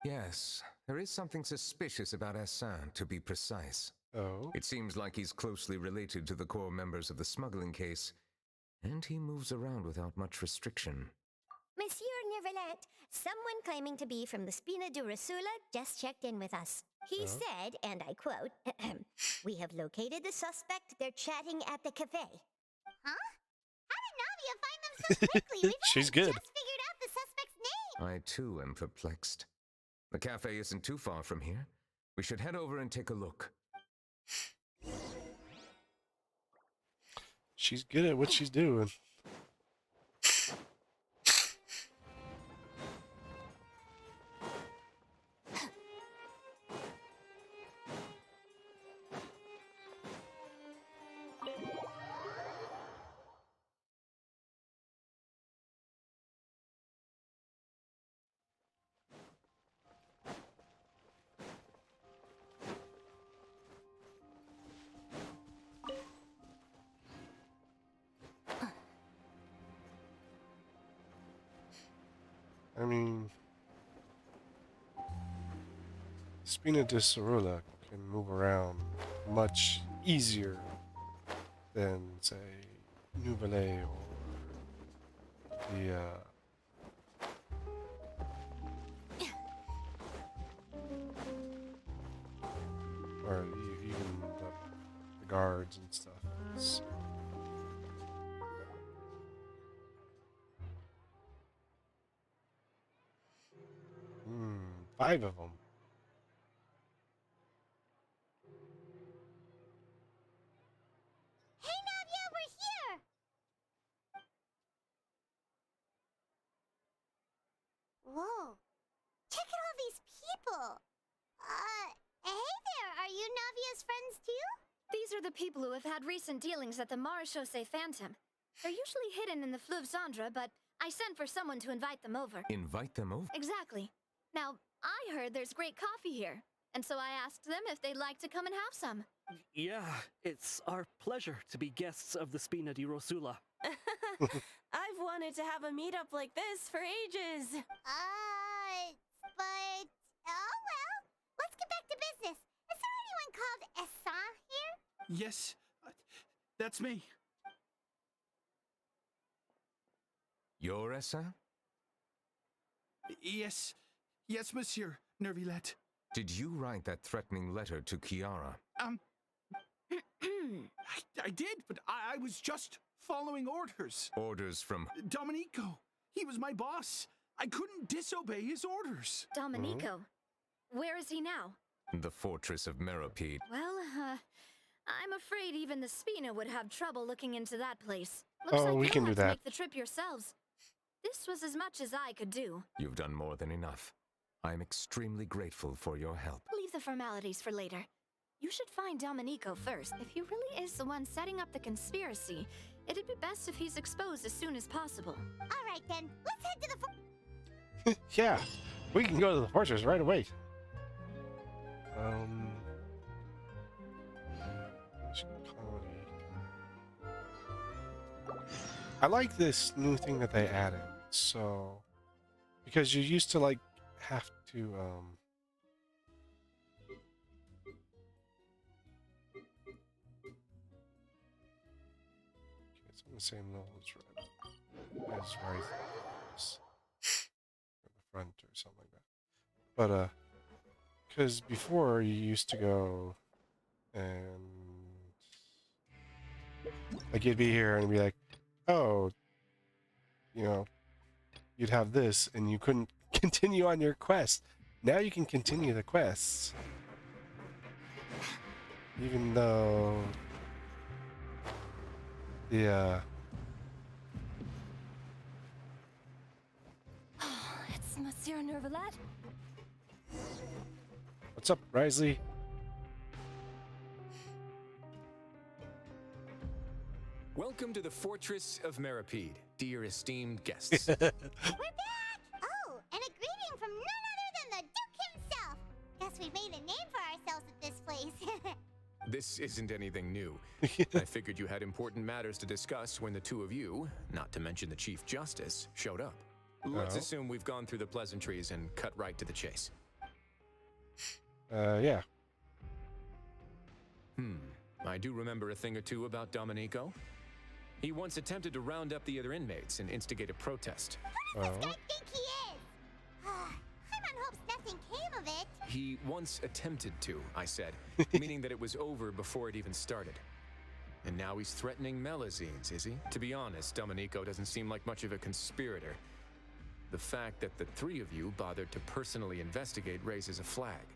Yes, there is something suspicious about Essin, to be precise. Oh? It seems like he's closely related to the core members of the smuggling case, and he moves around without much restriction. Monsieur Neuvillette, someone claiming to be from the Spina Durasula just checked in with us. He said, and I quote, "We have located the suspect. They're chatting at the cafe." Huh? How did Navia find them so quickly? We've She's only good. just figured out the suspect's name. I too am perplexed. The cafe isn't too far from here. We should head over and take a look. She's good at what she's doing. I mean, Spina Durasula can move around much easier than, say, Neuvillette or the even the guards and stuff. It's, 5 of them. Hey, Navia, we're here! Whoa. Check out all these people. Hey there, are you Navia's friends too? These are the people who have had recent dealings at the Marechaussee Phantom. They're usually hidden in the Fleuve Cendre, but I sent for someone to invite them over. Invite them over? Exactly. Now, I heard there's great coffee here, and so I asked them if they'd like to come and have some. Yeah, it's our pleasure to be guests of the Spina Durasula. I've wanted to have a meetup like this for ages. But... Oh, well. Let's get back to business. Is there anyone called Essin here? Yes, that's me. You're Essin? Yes. Yes, Monsieur Neuvillette. Did you write that threatening letter to Kiara? I did, but I was just following orders. Orders from... Domenico. He was my boss. I couldn't disobey his orders. Domenico? Where is he now? The fortress of Meropide. Well, I'm afraid even the Spina would have trouble looking into that place. Looks like we you'll can do have to that. make the trip yourselves. This was as much as I could do. You've done more than enough. I am extremely grateful for your help. Leave the formalities for later. You should find Domenico first. If he really is the one setting up the conspiracy, it'd be best if he's exposed as soon as possible. All right, then. Let's head to the Yeah, we can go to the fortress right away. I like this new thing that they added. So, because you used to like have to it's on the same level as red. As right the front or something like that. But because before you used to go and like you'd be here and be like, oh, you know, you'd have this and you couldn't continue on your quest. Now you can continue the quests. Even though the It's Monsieur Neuvillette. What's up, Risley? Welcome to the Fortress of Meripede, dear esteemed guests. We're back! Oh, and a greeting from none other than the Duke himself! Guess we've made a name for ourselves at this place. This isn't anything new. I figured you had important matters to discuss when the two of you, not to mention the Chief Justice, showed up. Let's assume we've gone through the pleasantries and cut right to the chase. Yeah. I do remember a thing or two about Domenico. He once attempted to round up the other inmates and instigate a protest. Who does this guy think he is? Paimon hopes nothing came of it. He once attempted to, I said, meaning that it was over before it even started. And now he's threatening Melazines, is he? To be honest, Domenico doesn't seem like much of a conspirator. The fact that the three of you bothered to personally investigate raises a flag.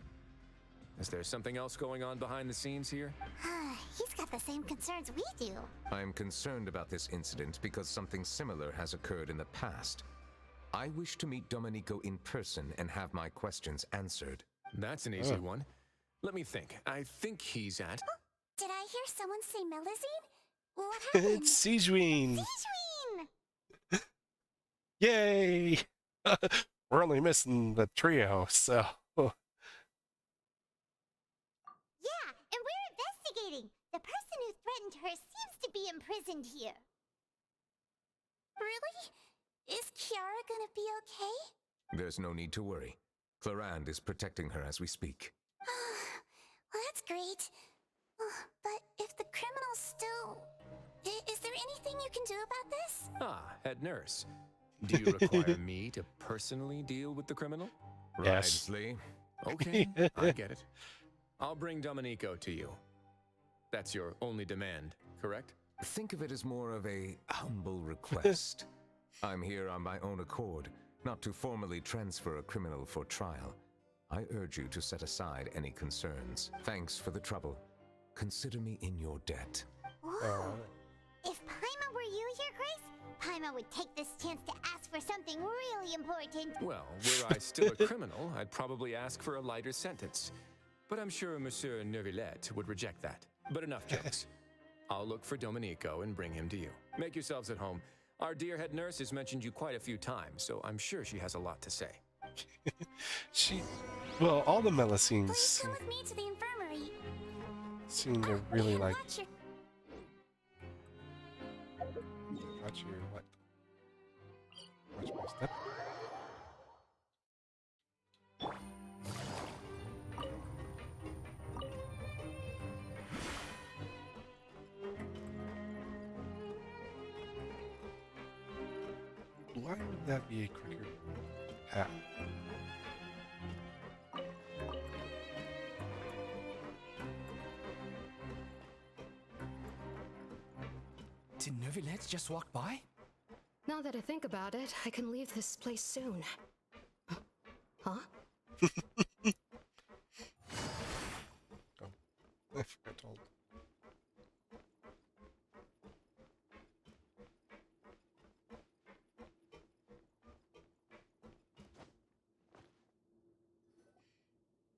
Is there something else going on behind the scenes here? He's got the same concerns we do. I'm concerned about this incident because something similar has occurred in the past. I wish to meet Domenico in person and have my questions answered. That's an easy one. Let me think. I think he's at... Oh, did I hear someone say Melazine? What happened? It's Sigewinne! Sigewinne! Yay! We're only missing the trio, so... Yeah, and we're investigating. The person who threatened her seems to be imprisoned here. Really? Is Kiara gonna be okay? There's no need to worry. Clarande is protecting her as we speak. Well, that's great. But if the criminal's still... Is there anything you can do about this? Ah, head nurse. Do you require me to personally deal with the criminal? Yes. Risley. Okay, I get it. I'll bring Domenico to you. That's your only demand, correct? Think of it as more of a humble request. I'm here on my own accord, not to formally transfer a criminal for trial. I urge you to set aside any concerns. Thanks for the trouble. Consider me in your debt. Whoa. If Paimon were you here, Grace, Paimon would take this chance to ask for something really important. Well, were I still a criminal, I'd probably ask for a lighter sentence. But I'm sure Monsieur Neuvillette would reject that. But enough jokes. I'll look for Domenico and bring him to you. Make yourselves at home. Our dear head nurse has mentioned you quite a few times, so I'm sure she has a lot to say. Well, all the Melazines Please come with me to the infirmary. seem to really like... Watch your... Watch your what? Watch my step? Why would that be a quicker path? Did Neuvillette just walk by? Now that I think about it, I can leave this place soon. Huh? I forgot to hold.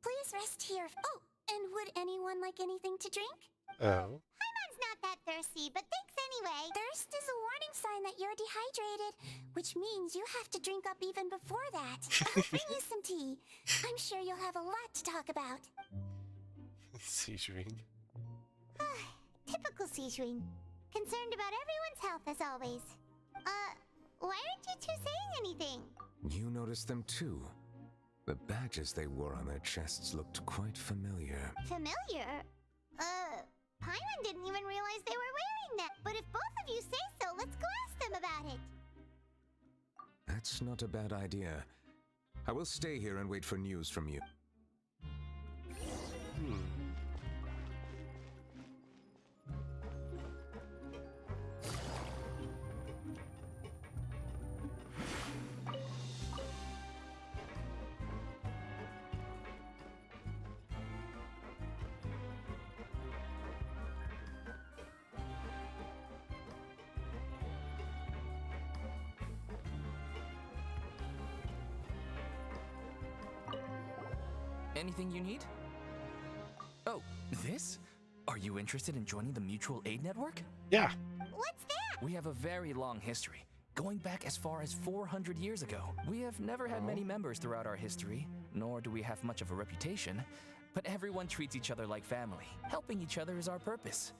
Please rest here. Oh, and would anyone like anything to drink? Oh. Paimon's not that thirsty, but thanks anyway. Thirst is a warning sign that you're dehydrated, which means you have to drink up even before that. I'll bring you some tea. I'm sure you'll have a lot to talk about. Sigewinne. Typical Sigewinne. Concerned about everyone's health as always. Why aren't you two saying anything? You noticed them too. The badges they wore on their chests looked quite familiar. Familiar? Paimon didn't even realize they were wearing that. But if both of you say so, let's go ask them about it. That's not a bad idea. I will stay here and wait for news from you. Anything you need? Oh, this? Are you interested in joining the Mutual Aid Network? Yeah. What's that? We have a very long history, going back as far as 400 years ago. We have never had many members throughout our history, nor do we have much of a reputation, but everyone treats each other like family. Helping each other is our purpose.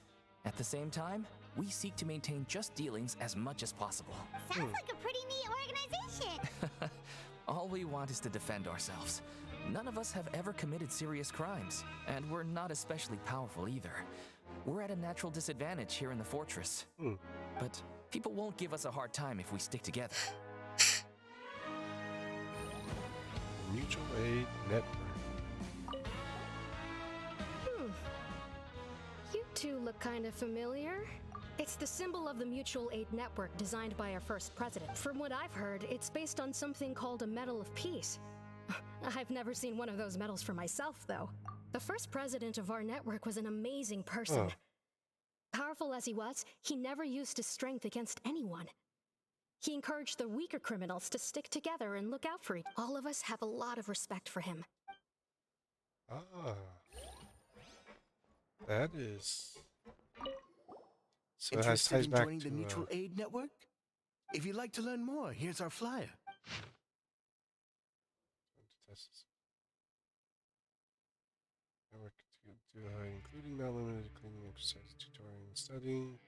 At the same time, we seek to maintain just dealings as much as possible. Sounds like a pretty neat organization. All we want is to defend ourselves. None of us have ever committed serious crimes, and we're not especially powerful either. We're at a natural disadvantage here in the fortress. But people won't give us a hard time if we stick together. Mutual Aid Network. You two look kind of familiar. It's the symbol of the Mutual Aid Network designed by our first president. From what I've heard, it's based on something called a Medal of Peace. I've never seen one of those medals for myself, though. The first president of our network was an amazing person. Powerful as he was, he never used his strength against anyone. He encouraged the weaker criminals to stick together and look out for each other. All of us have a lot of respect for him. That is... So it Interested ties in back joining to the Mutual Aid Network? If you'd like to learn more, here's our flyer. Network including not limited to cleaning, exercise, tutoring, and studying.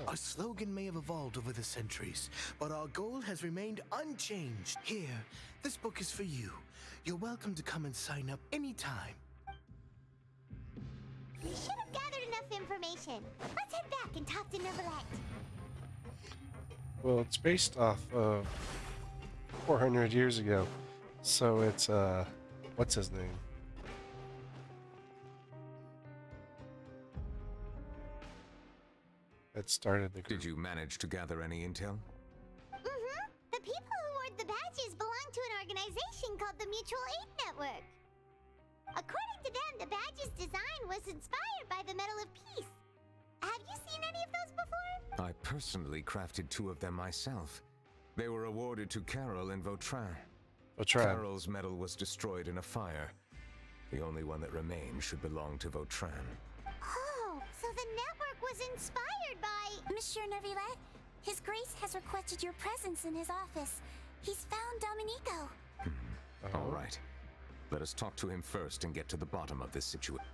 Our slogan may have evolved over the centuries, but our goal has remained unchanged. Here, this book is for you. You're welcome to come and sign up anytime. We should have gathered enough information. Let's head back and talk to Neuvillette. Well, it's based off of 400 years ago. So it's, what's his name? That started the group. Did you manage to gather any intel? Mm-hmm. The people who wore the badges belong to an organization called the Mutual Aid Network. According to them, the badge's design was inspired by the Medal of Peace. Have you seen any of those before? I personally crafted 2 of them myself. They were awarded to Carol and Vautrin. Carol's medal was destroyed in a fire. The only one that remained should belong to Vautrin. Oh, so the network was inspired by... Monsieur Neuvillette, His Grace has requested your presence in his office. He's found Domenico. All right. Let us talk to him first and get to the bottom of this situation.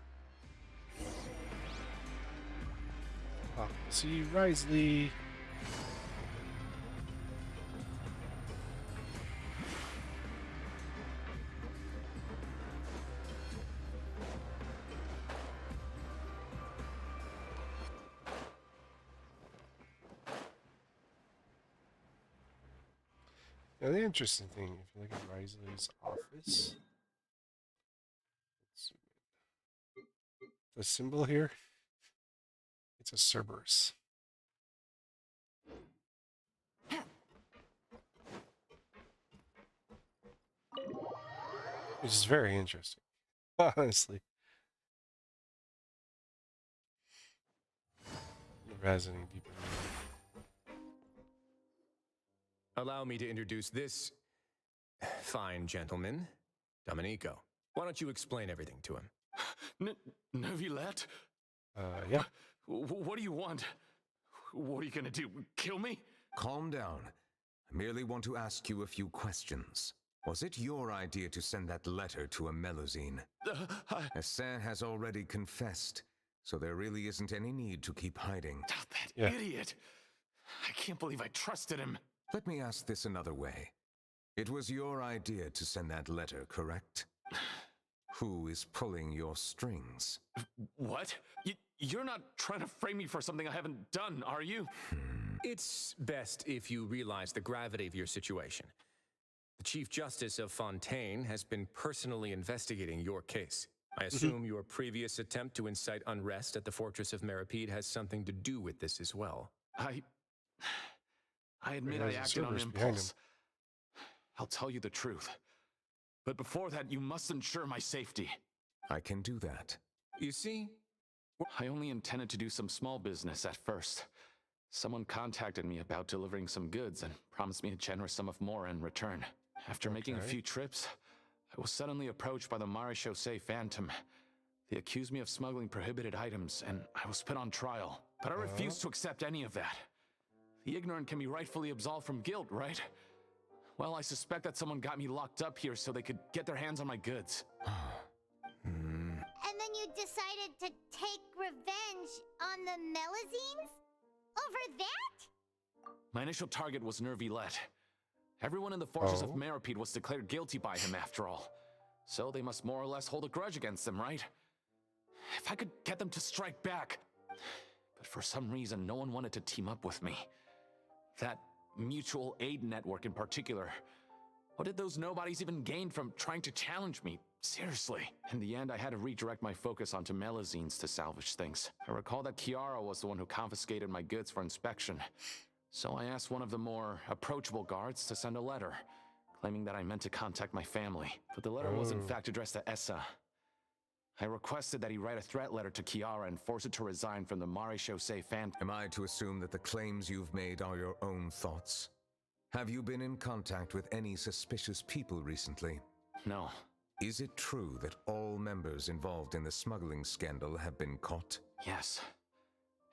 See Risley. Now the interesting thing, if you look at Risley's office, the symbol here, it's a Cerberus. Which is very interesting, honestly. Never has any deeper meaning. Allow me to introduce this fine gentleman, Domenico. Why don't you explain everything to him? Neuvillette? Yeah. What do you want? What are you gonna do? Kill me? Calm down. I merely want to ask you a few questions. Was it your idea to send that letter to a Melusine? Hassan has already confessed, so there really isn't any need to keep hiding. That idiot! I can't believe I trusted him. Let me ask this another way. It was your idea to send that letter, correct? Who is pulling your strings? What? You're not trying to frame me for something I haven't done, are you? It's best if you realize the gravity of your situation. The Chief Justice of Fontaine has been personally investigating your case. I assume your previous attempt to incite unrest at the Fortress of Meripede has something to do with this as well. I admit I acted on impulse. I'll tell you the truth. But before that, you must ensure my safety. I can do that. You see, I only intended to do some small business at first. Someone contacted me about delivering some goods and promised me a generous sum of more in return. After making a few trips, I was suddenly approached by the Marechaussee Phantom. They accused me of smuggling prohibited items, and I was put on trial. But I refused to accept any of that. The ignorant can be rightfully absolved from guilt, right? Well, I suspect that someone got me locked up here so they could get their hands on my goods. And then you decided to take revenge on the Melazines? Over that? My initial target was Neuvillette. Everyone in the forces of Meripede was declared guilty by him after all. So they must more or less hold a grudge against them, right? If I could get them to strike back. But for some reason, no one wanted to team up with me. That mutual aid network in particular. What did those nobodies even gain from trying to challenge me? Seriously. In the end, I had to redirect my focus onto Melazines to salvage things. I recall that Kiara was the one who confiscated my goods for inspection. So I asked one of the more approachable guards to send a letter, claiming that I meant to contact my family. But the letter was in fact addressed to Essa. I requested that he write a threat letter to Kiara and force her to resign from the Marechaussee Phantom. Am I to assume that the claims you've made are your own thoughts? Have you been in contact with any suspicious people recently? No. Is it true that all members involved in the smuggling scandal have been caught? Yes.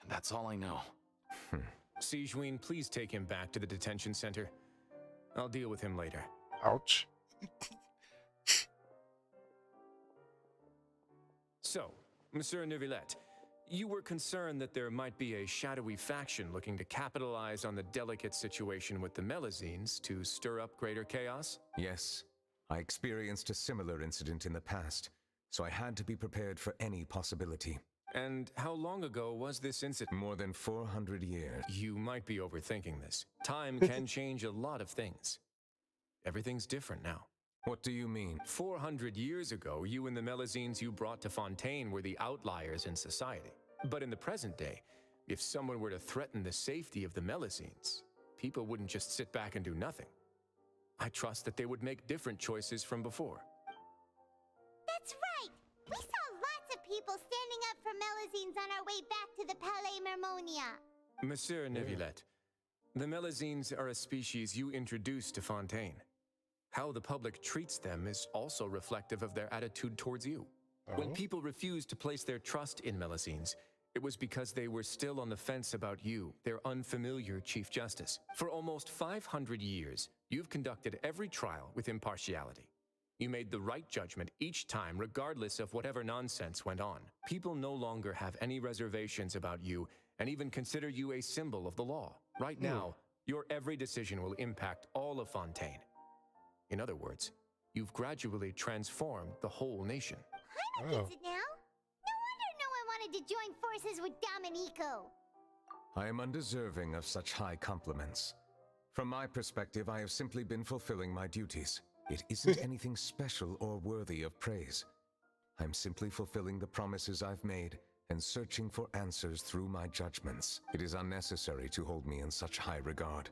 And that's all I know. Sigewinne, please take him back to the detention center. I'll deal with him later. Ouch. So, Monsieur Neuvillette, you were concerned that there might be a shadowy faction looking to capitalize on the delicate situation with the Melazines to stir up greater chaos? Yes. I experienced a similar incident in the past, so I had to be prepared for any possibility. And how long ago was this incident? More than 400 years. You might be overthinking this. Time can change a lot of things. Everything's different now. What do you mean? 400 years ago, you and the Melazines you brought to Fontaine were the outliers in society. But in the present day, if someone were to threaten the safety of the Melazines, people wouldn't just sit back and do nothing. I trust that they would make different choices from before. That's right! We saw lots of people standing up for Melazines on our way back to the Palais Mermonia. Monsieur Neuvillette, the Melazines are a species you introduced to Fontaine. How the public treats them is also reflective of their attitude towards you. When people refused to place their trust in Melazines, it was because they were still on the fence about you, their unfamiliar Chief Justice. For almost 500 years, you've conducted every trial with impartiality. You made the right judgment each time, regardless of whatever nonsense went on. People no longer have any reservations about you and even consider you a symbol of the law. Right now, your every decision will impact all of Fontaine. In other words, you've gradually transformed the whole nation. Paimon gets it now. No wonder no one wanted to join forces with Domenico. I am undeserving of such high compliments. From my perspective, I have simply been fulfilling my duties. It isn't anything special or worthy of praise. I'm simply fulfilling the promises I've made and searching for answers through my judgments. It is unnecessary to hold me in such high regard.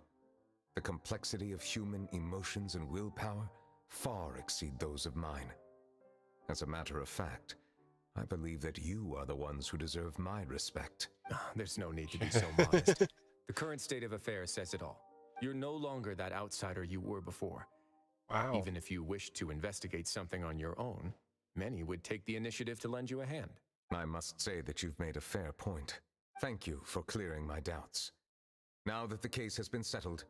The complexity of human emotions and willpower far exceed those of mine. As a matter of fact, I believe that you are the ones who deserve my respect. There's no need to be so modest. The current state of affairs says it all. You're no longer that outsider you were before. Wow. Even if you wished to investigate something on your own, many would take the initiative to lend you a hand. I must say that you've made a fair point. Thank you for clearing my doubts. Now that the case has been settled,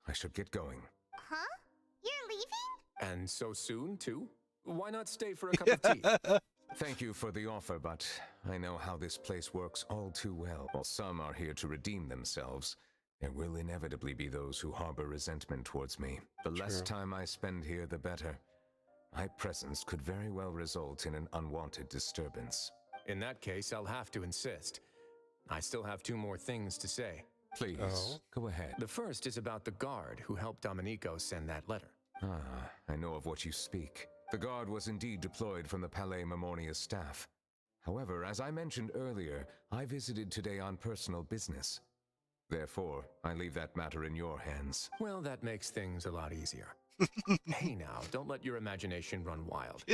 I should get going. Huh? You're leaving? And so soon, too? Why not stay for a cup of tea? Thank you for the offer, but I know how this place works all too well. While some are here to redeem themselves, there will inevitably be those who harbor resentment towards me. The less time I spend here, the better. My presence could very well result in an unwanted disturbance. In that case, I'll have to insist. I still have 2 more things to say. Please, go ahead. The first is about the guard who helped Domenico send that letter. I know of what you speak. The guard was indeed deployed from the Palais Mermonia's staff. However, as I mentioned earlier, I visited today on personal business. Therefore, I leave that matter in your hands. Well, that makes things a lot easier. Hey now, don't let your imagination run wild.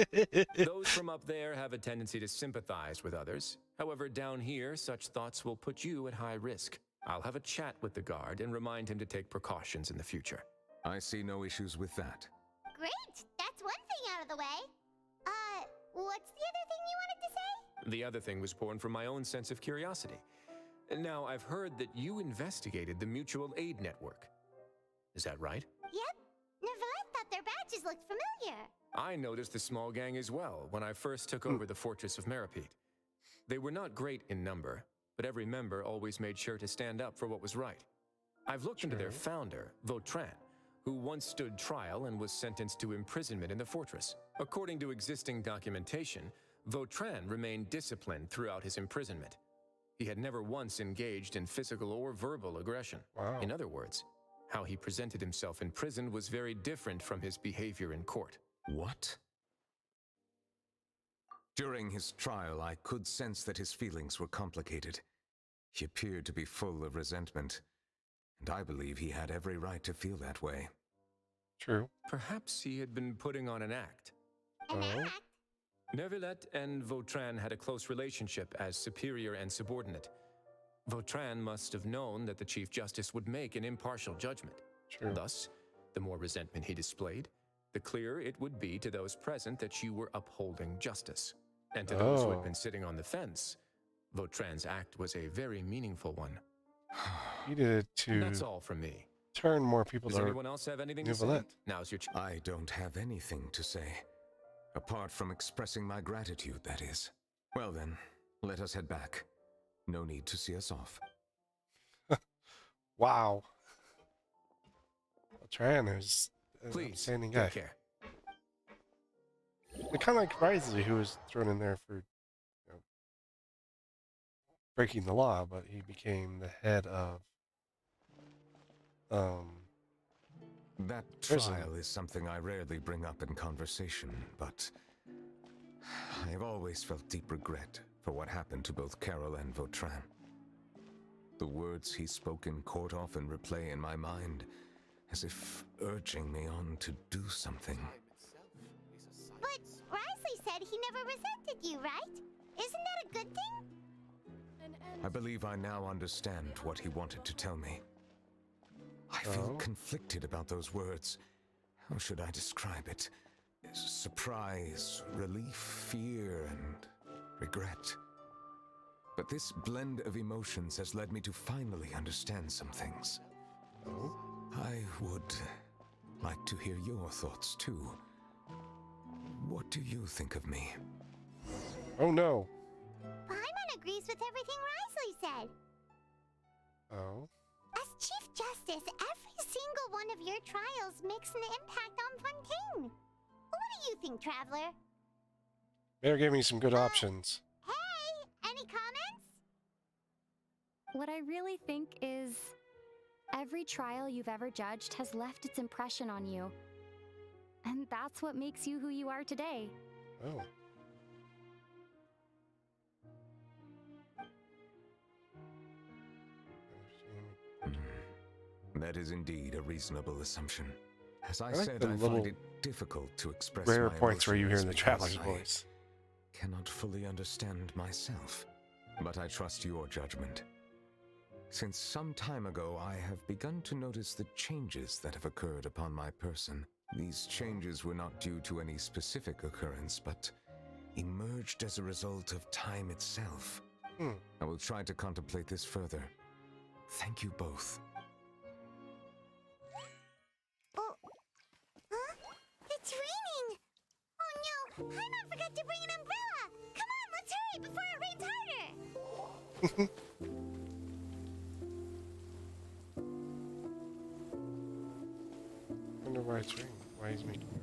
Those from up there have a tendency to sympathize with others. However, down here, such thoughts will put you at high risk. I'll have a chat with the guard and remind him to take precautions in the future. I see no issues with that. Great! That's one thing out of the way. What's the other thing you wanted to say? The other thing was born from my own sense of curiosity. Now, I've heard that you investigated the mutual aid network. Is that right? Yep. Neuvillette thought their badges looked familiar. I noticed the small gang as well when I first took over the fortress of Meripede. They were not great in number, but every member always made sure to stand up for what was right. I've looked into their founder, Vautrin, who once stood trial and was sentenced to imprisonment in the fortress. According to existing documentation, Vautrin remained disciplined throughout his imprisonment. He had never once engaged in physical or verbal aggression. Wow. In other words, how he presented himself in prison was very different from his behavior in court. What? During his trial, I could sense that his feelings were complicated. He appeared to be full of resentment, and I believe he had every right to feel that way. True. Perhaps he had been putting on an act. An act? Neuvillette and Vautrin had a close relationship as superior and subordinate. Vautrin must have known that the Chief Justice would make an impartial judgment. True. Thus, the more resentment he displayed, the clearer it would be to those present that you were upholding justice. And to those who had been sitting on the fence, Vautrin's act was a very meaningful one. He did it to That's all from me. turn more people Does to anyone else have anything to say? Neuvillette. Now's your I don't have anything to say. Apart from expressing my gratitude, that is. Well then, let us head back. No need to see us off. Wow. Tran is an Please, outstanding guy. take care. They're kind of like Risley, who was thrown in there for breaking the law, but he became the head of That prison. trial is something I rarely bring up in conversation, but I have always felt deep regret for what happened to both Carol and Vautrin. The words he spoke in court often replay in my mind, as if urging me on to do something. But Risley said he never resented you, right? Isn't that a good thing? I believe I now understand what he wanted to tell me. I feel conflicted about those words. How should I describe it? Surprise, relief, fear, and regret. But this blend of emotions has led me to finally understand some things. I would like to hear your thoughts too. What do you think of me? Oh no. Paimon agrees with everything Risley said. Oh. As Chief Justice, every single one of your trials makes an impact on Fontaine. What do you think, Traveler? Better give me some good options. Hey, any comments? What I really think is every trial you've ever judged has left its impression on you. And that's what makes you who you are today. Oh. That is indeed a reasonable assumption. As I I like said, the I little find it difficult to express rare my points where you hear emotions the traveler's because I voice. Cannot fully understand myself, but I trust your judgment. Since some time ago, I have begun to notice the changes that have occurred upon my person. These changes were not due to any specific occurrence, but emerged as a result of time itself. I will try to contemplate this further. Thank you both. Oh. Huh? It's raining! Oh no! Paimon forgot to bring an umbrella! Come on, let's hurry before it rains harder! I wonder why it's raining. Why he's making it rain.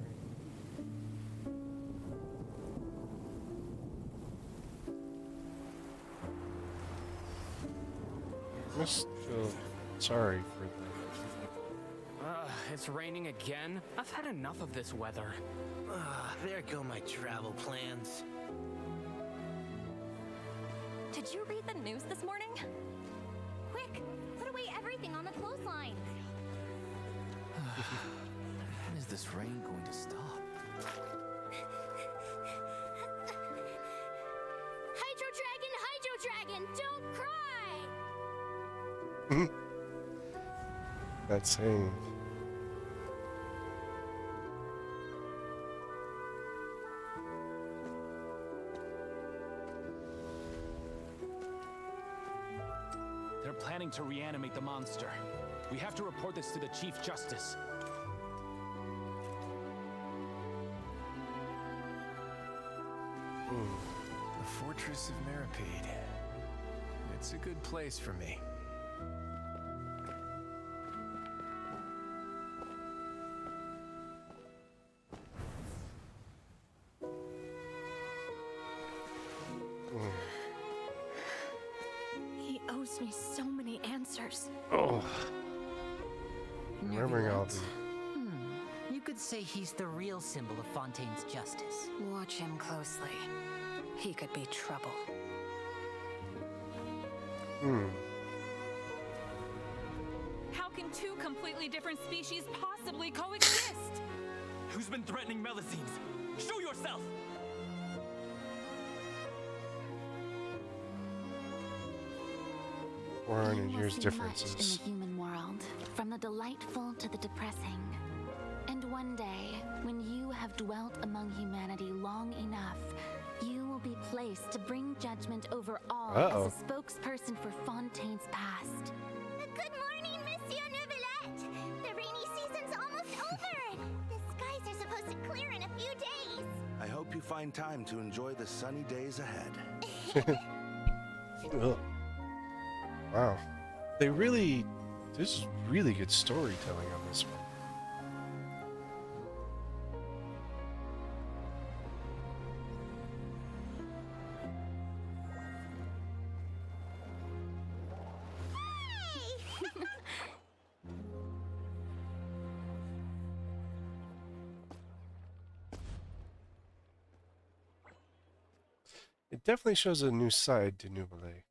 I must feel sorry for the... It's raining again? I've had enough of this weather. There go my travel plans. Did you read the news this morning? Quick, put away everything on the clothesline. When is this rain going to stop? Hydro Dragon, don't cry! That saying. planning to reanimate the monster. We have to report this to the Chief Justice. The Fortress of Meripede. It's a good place for me. He owes me so many answers. Oh. Remembering all these. You could say he's the real symbol of Fontaine's justice. Watch him closely. He could be trouble. How can two completely different species possibly coexist? Who's been threatening Melusines? Show yourself! Or You 100 must years see differences. much in the human world, from the delightful to the depressing. And one day, when you have dwelt among humanity long enough, you will be placed to bring judgment over all as a spokesperson for Fontaine's past. Good morning, Monsieur Neuvillette! The rainy season's almost over! The skies are supposed to clear in a few days! I hope you find time to enjoy the sunny days ahead. Ugh. Wow. There's really good storytelling on this one. It definitely shows a new side to Neuvillette.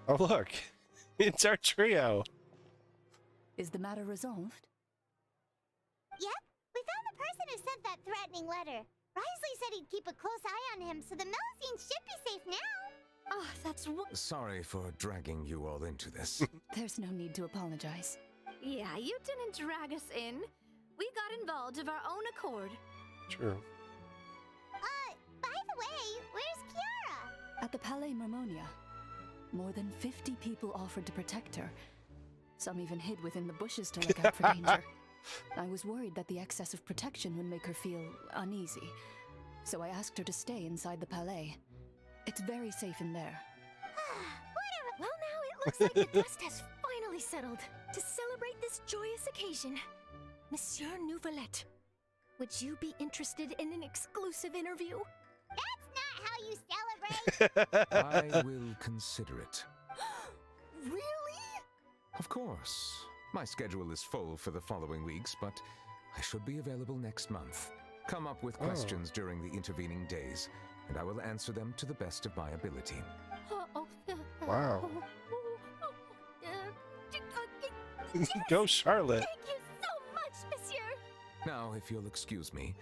Oh look, it's our trio. Is the matter resolved? Yep, we found the person who sent that threatening letter. Risley said he'd keep a close eye on him, so the Melusines should be safe now. Oh, that's Sorry for dragging you all into this. There's no need to apologize. Yeah, you didn't drag us in. We got involved of our own accord. True. By the way, where's Kiara? At the Palais Mermonia, more than 50 people offered to protect her. Some even hid within the bushes to look out for danger. I was worried that the excess of protection would make her feel uneasy, so I asked her to stay inside the Palais. It's very safe in there. Well, now it looks like the dust has finally settled. To celebrate this joyous occasion, Monsieur Neuvillette, would you be interested in an exclusive interview? That's not how you celebrate! I will consider it. Really? Of course. My schedule is full for the following weeks, but I should be available next month. Come up with questions during the intervening days, and I will answer them to the best of my ability. Wow. Go, Charlotte. Thank you so much, Monsieur. Now, if you'll excuse me,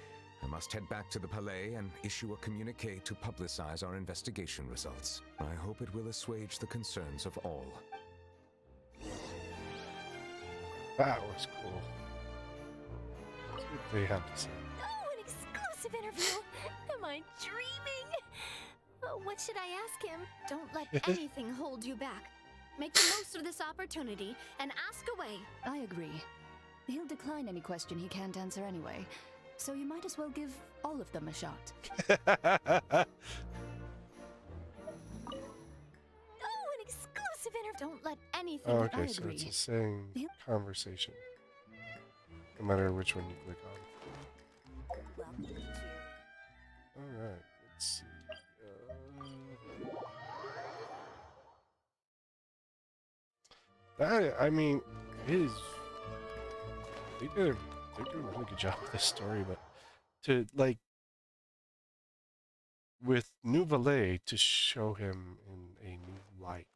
I must head back to the Palais and issue a communique to publicize our investigation results. I hope it will assuage the concerns of all. That was cool. Let's see what they have to say. Oh, an exclusive interview. Am I dreaming? What should I ask him? Don't let anything hold you back. Make the most of this opportunity and ask away. I agree. He'll decline any question he can't answer anyway, so you might as well give all of them a shot. Oh, an exclusive interview. Don't let anything. Oh, okay, so it's the same conversation, no matter which one you click on. All right, let's see. I mean, it is. They did a really good job with this story, but to like with Neuvillette to show him in a new light.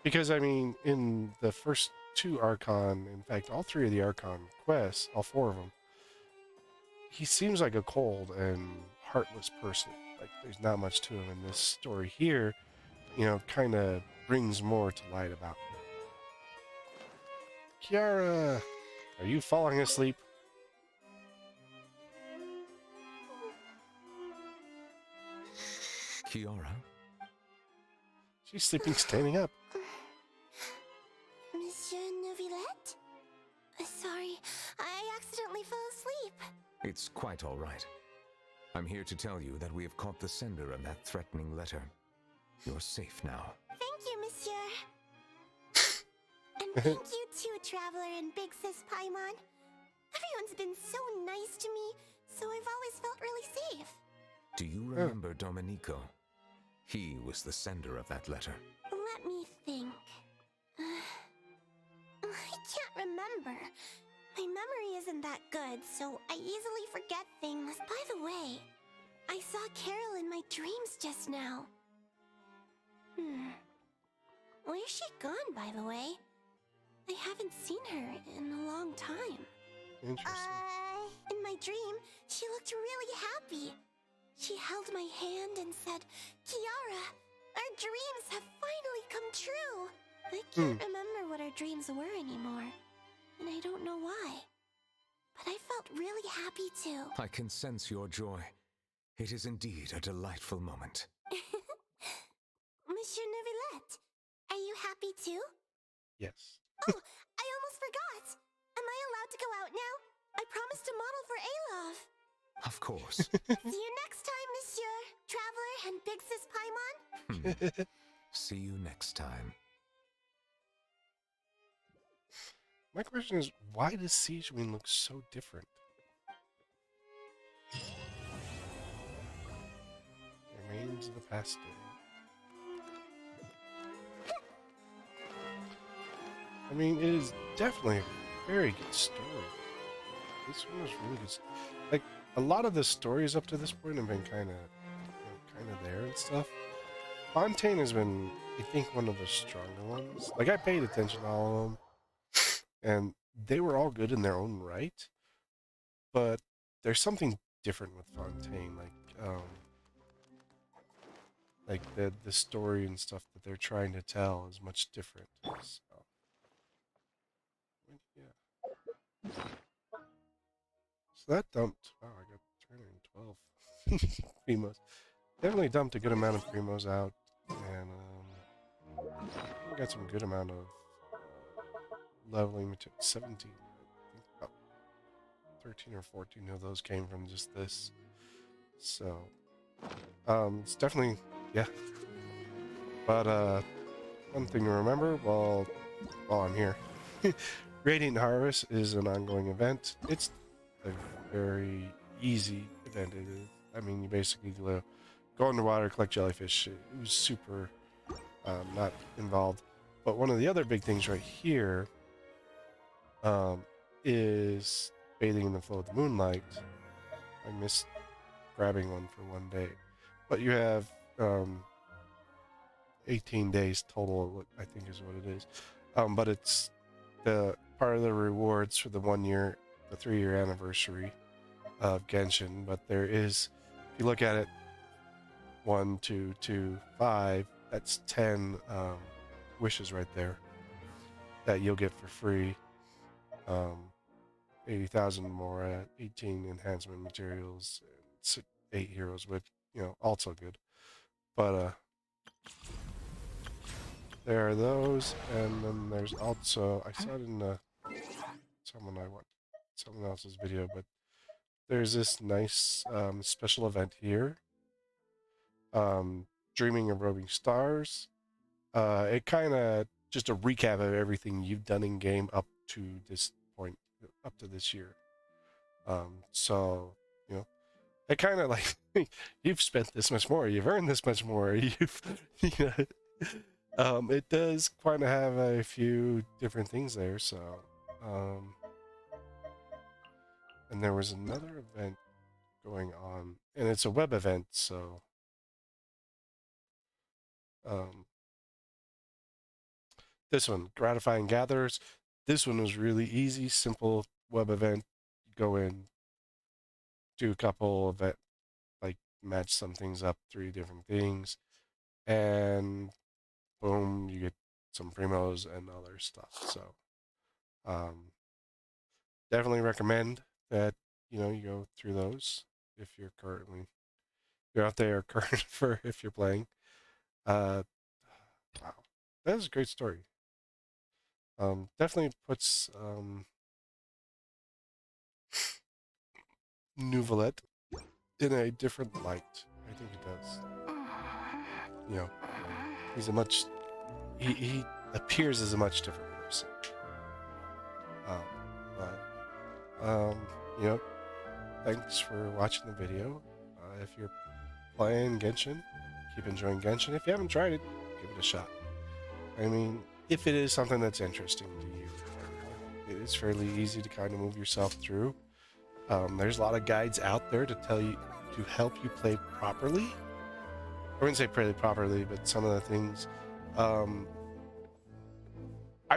Because I mean, in the first two Archon, in fact, all three of the Archon quests, all four of them, he seems like a cold and heartless person. Like there's not much to him. In this story here, you know, kind of brings more to light about him. Kiara, are you falling asleep? Kiara? She's sleeping standing up. Monsieur Neuvillette? Sorry, I accidentally fell asleep. It's quite all right. I'm here to tell you that we have caught the sender of that threatening letter. You're safe now. Thank you, Monsieur. And thank you too, Traveler and Big Sis Paimon. Everyone's been so nice to me, so I've always felt really safe. Do you remember Domenico? He was the sender of that letter. Let me think. I can't remember. My memory isn't that good, so I easily forget things. By the way, I saw Carol in my dreams just now. Where's she gone, by the way? I haven't seen her in a long time. Interesting. In my dream, she looked really happy. She held my hand and said, Kiara, our dreams have finally come true. I can't remember what our dreams were anymore, and I don't know why. But I felt really happy too. I can sense your joy. It is indeed a delightful moment. Monsieur Neuvillette, are you happy too? Yes. Oh, I almost forgot. Am I allowed to go out now? I promised to model for Alov. Of course. See you next time, Monsieur, Traveler and Big Sis Paimon. See you next time. My question is, why does Siege Wing look so different? Remains of the past day. I mean, it is definitely a very good story. This one was really good. Like, a lot of the stories up to this point have been kind of there and stuff. Fontaine has been, I think, one of the stronger ones. Like, I paid attention to all of them, and they were all good in their own right. But there's something different with Fontaine, like the story and stuff that they're trying to tell is much different. So, yeah. So that dumped. Wow, I got 312 primos. Definitely dumped a good amount of primos out, and we got some good amount of leveling material. 17. I think about 13 or 14 of those came from just this. So, it's definitely, yeah. But one thing to remember while I'm here, Radiant Harvest is an ongoing event. It's a very easy event. It is. I mean, you basically go underwater, collect jellyfish. It was super not involved. But one of the other big things right here is bathing in the flow of the moonlight. I missed grabbing one for one day. But you have 18 days total, I think is what it is. But it's the part of the rewards for the 1 year, the 3-year anniversary of Genshin. But there is, if you look at it, 1, 2, 2, 5, that's 10 wishes right there that you'll get for free. 80,000 more at 18 enhancement materials, and 8 heroes, which, also good. But there are those, and then there's also, I saw it in someone else's video, but there's this nice special event here. Dreaming of Roving Stars. It kind of just a recap of everything you've done in game up to this point, up to this year. So, it kind of like, you've spent this much more, you've earned this much more, it does kind of have a few different things there. So, and there was another event going on, and it's a web event, so this one, Gratifying Gatherers, this one was really easy, simple web event. You go in, do a couple of it, like match some things up, 3 different things, and boom, you get some primos and other stuff. So definitely recommend that you go through those if you're currently you're out there current for if you're playing. Wow, that is a great story. Definitely puts Neuvillette in a different light. I think it does. You know, he's a much he appears as a much different person. But you know, thanks for watching the video. If you're playing Genshin, keep enjoying Genshin. If you haven't tried it, give it a shot. I mean, if it is something that's interesting to you, it is fairly easy to kind of move yourself through. There's a lot of guides out there to tell you, to help you play properly. I wouldn't say play properly, but some of the things, I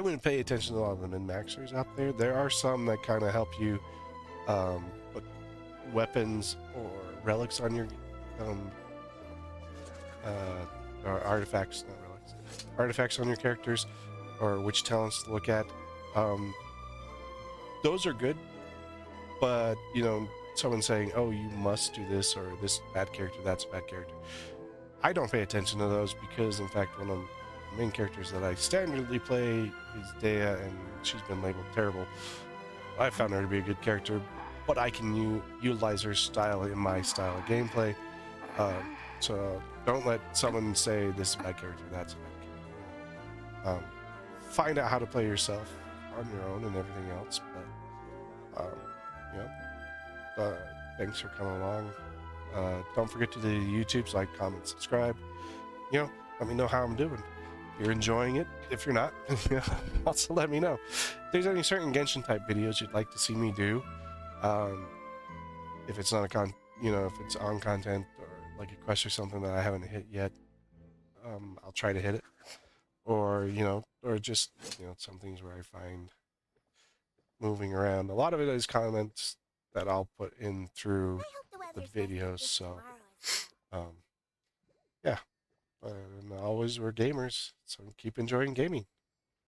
wouldn't pay attention to a lot of the min-maxers out there. There are some that kind of help you put weapons or relics on your, or artifacts, not relics, artifacts on your characters, or which talents to look at. Those are good, but you know, someone saying, "Oh, you must do this," or "This bad character, that's a bad character." I don't pay attention to those because, in fact, one of the main characters that I standardly play is Dea, and she's been labeled terrible. I found her to be a good character, but I can utilize her style in my style of gameplay. So don't let someone say this is a bad character, that's a bad character. Find out how to play yourself on your own and everything else. But you know, thanks for coming along. Don't forget to do the YouTubes, like, comment, subscribe. You know, let me know how I'm doing. If you're enjoying it, if you're not, also let me know. If there's any certain Genshin type videos you'd like to see me do, if it's not if it's on content or like a quest or something that I haven't hit yet, I'll try to hit it. Or or just some things where I find moving around. A lot of it is comments that I'll put in through the videos. So, yeah. And always, we're gamers, so keep enjoying gaming.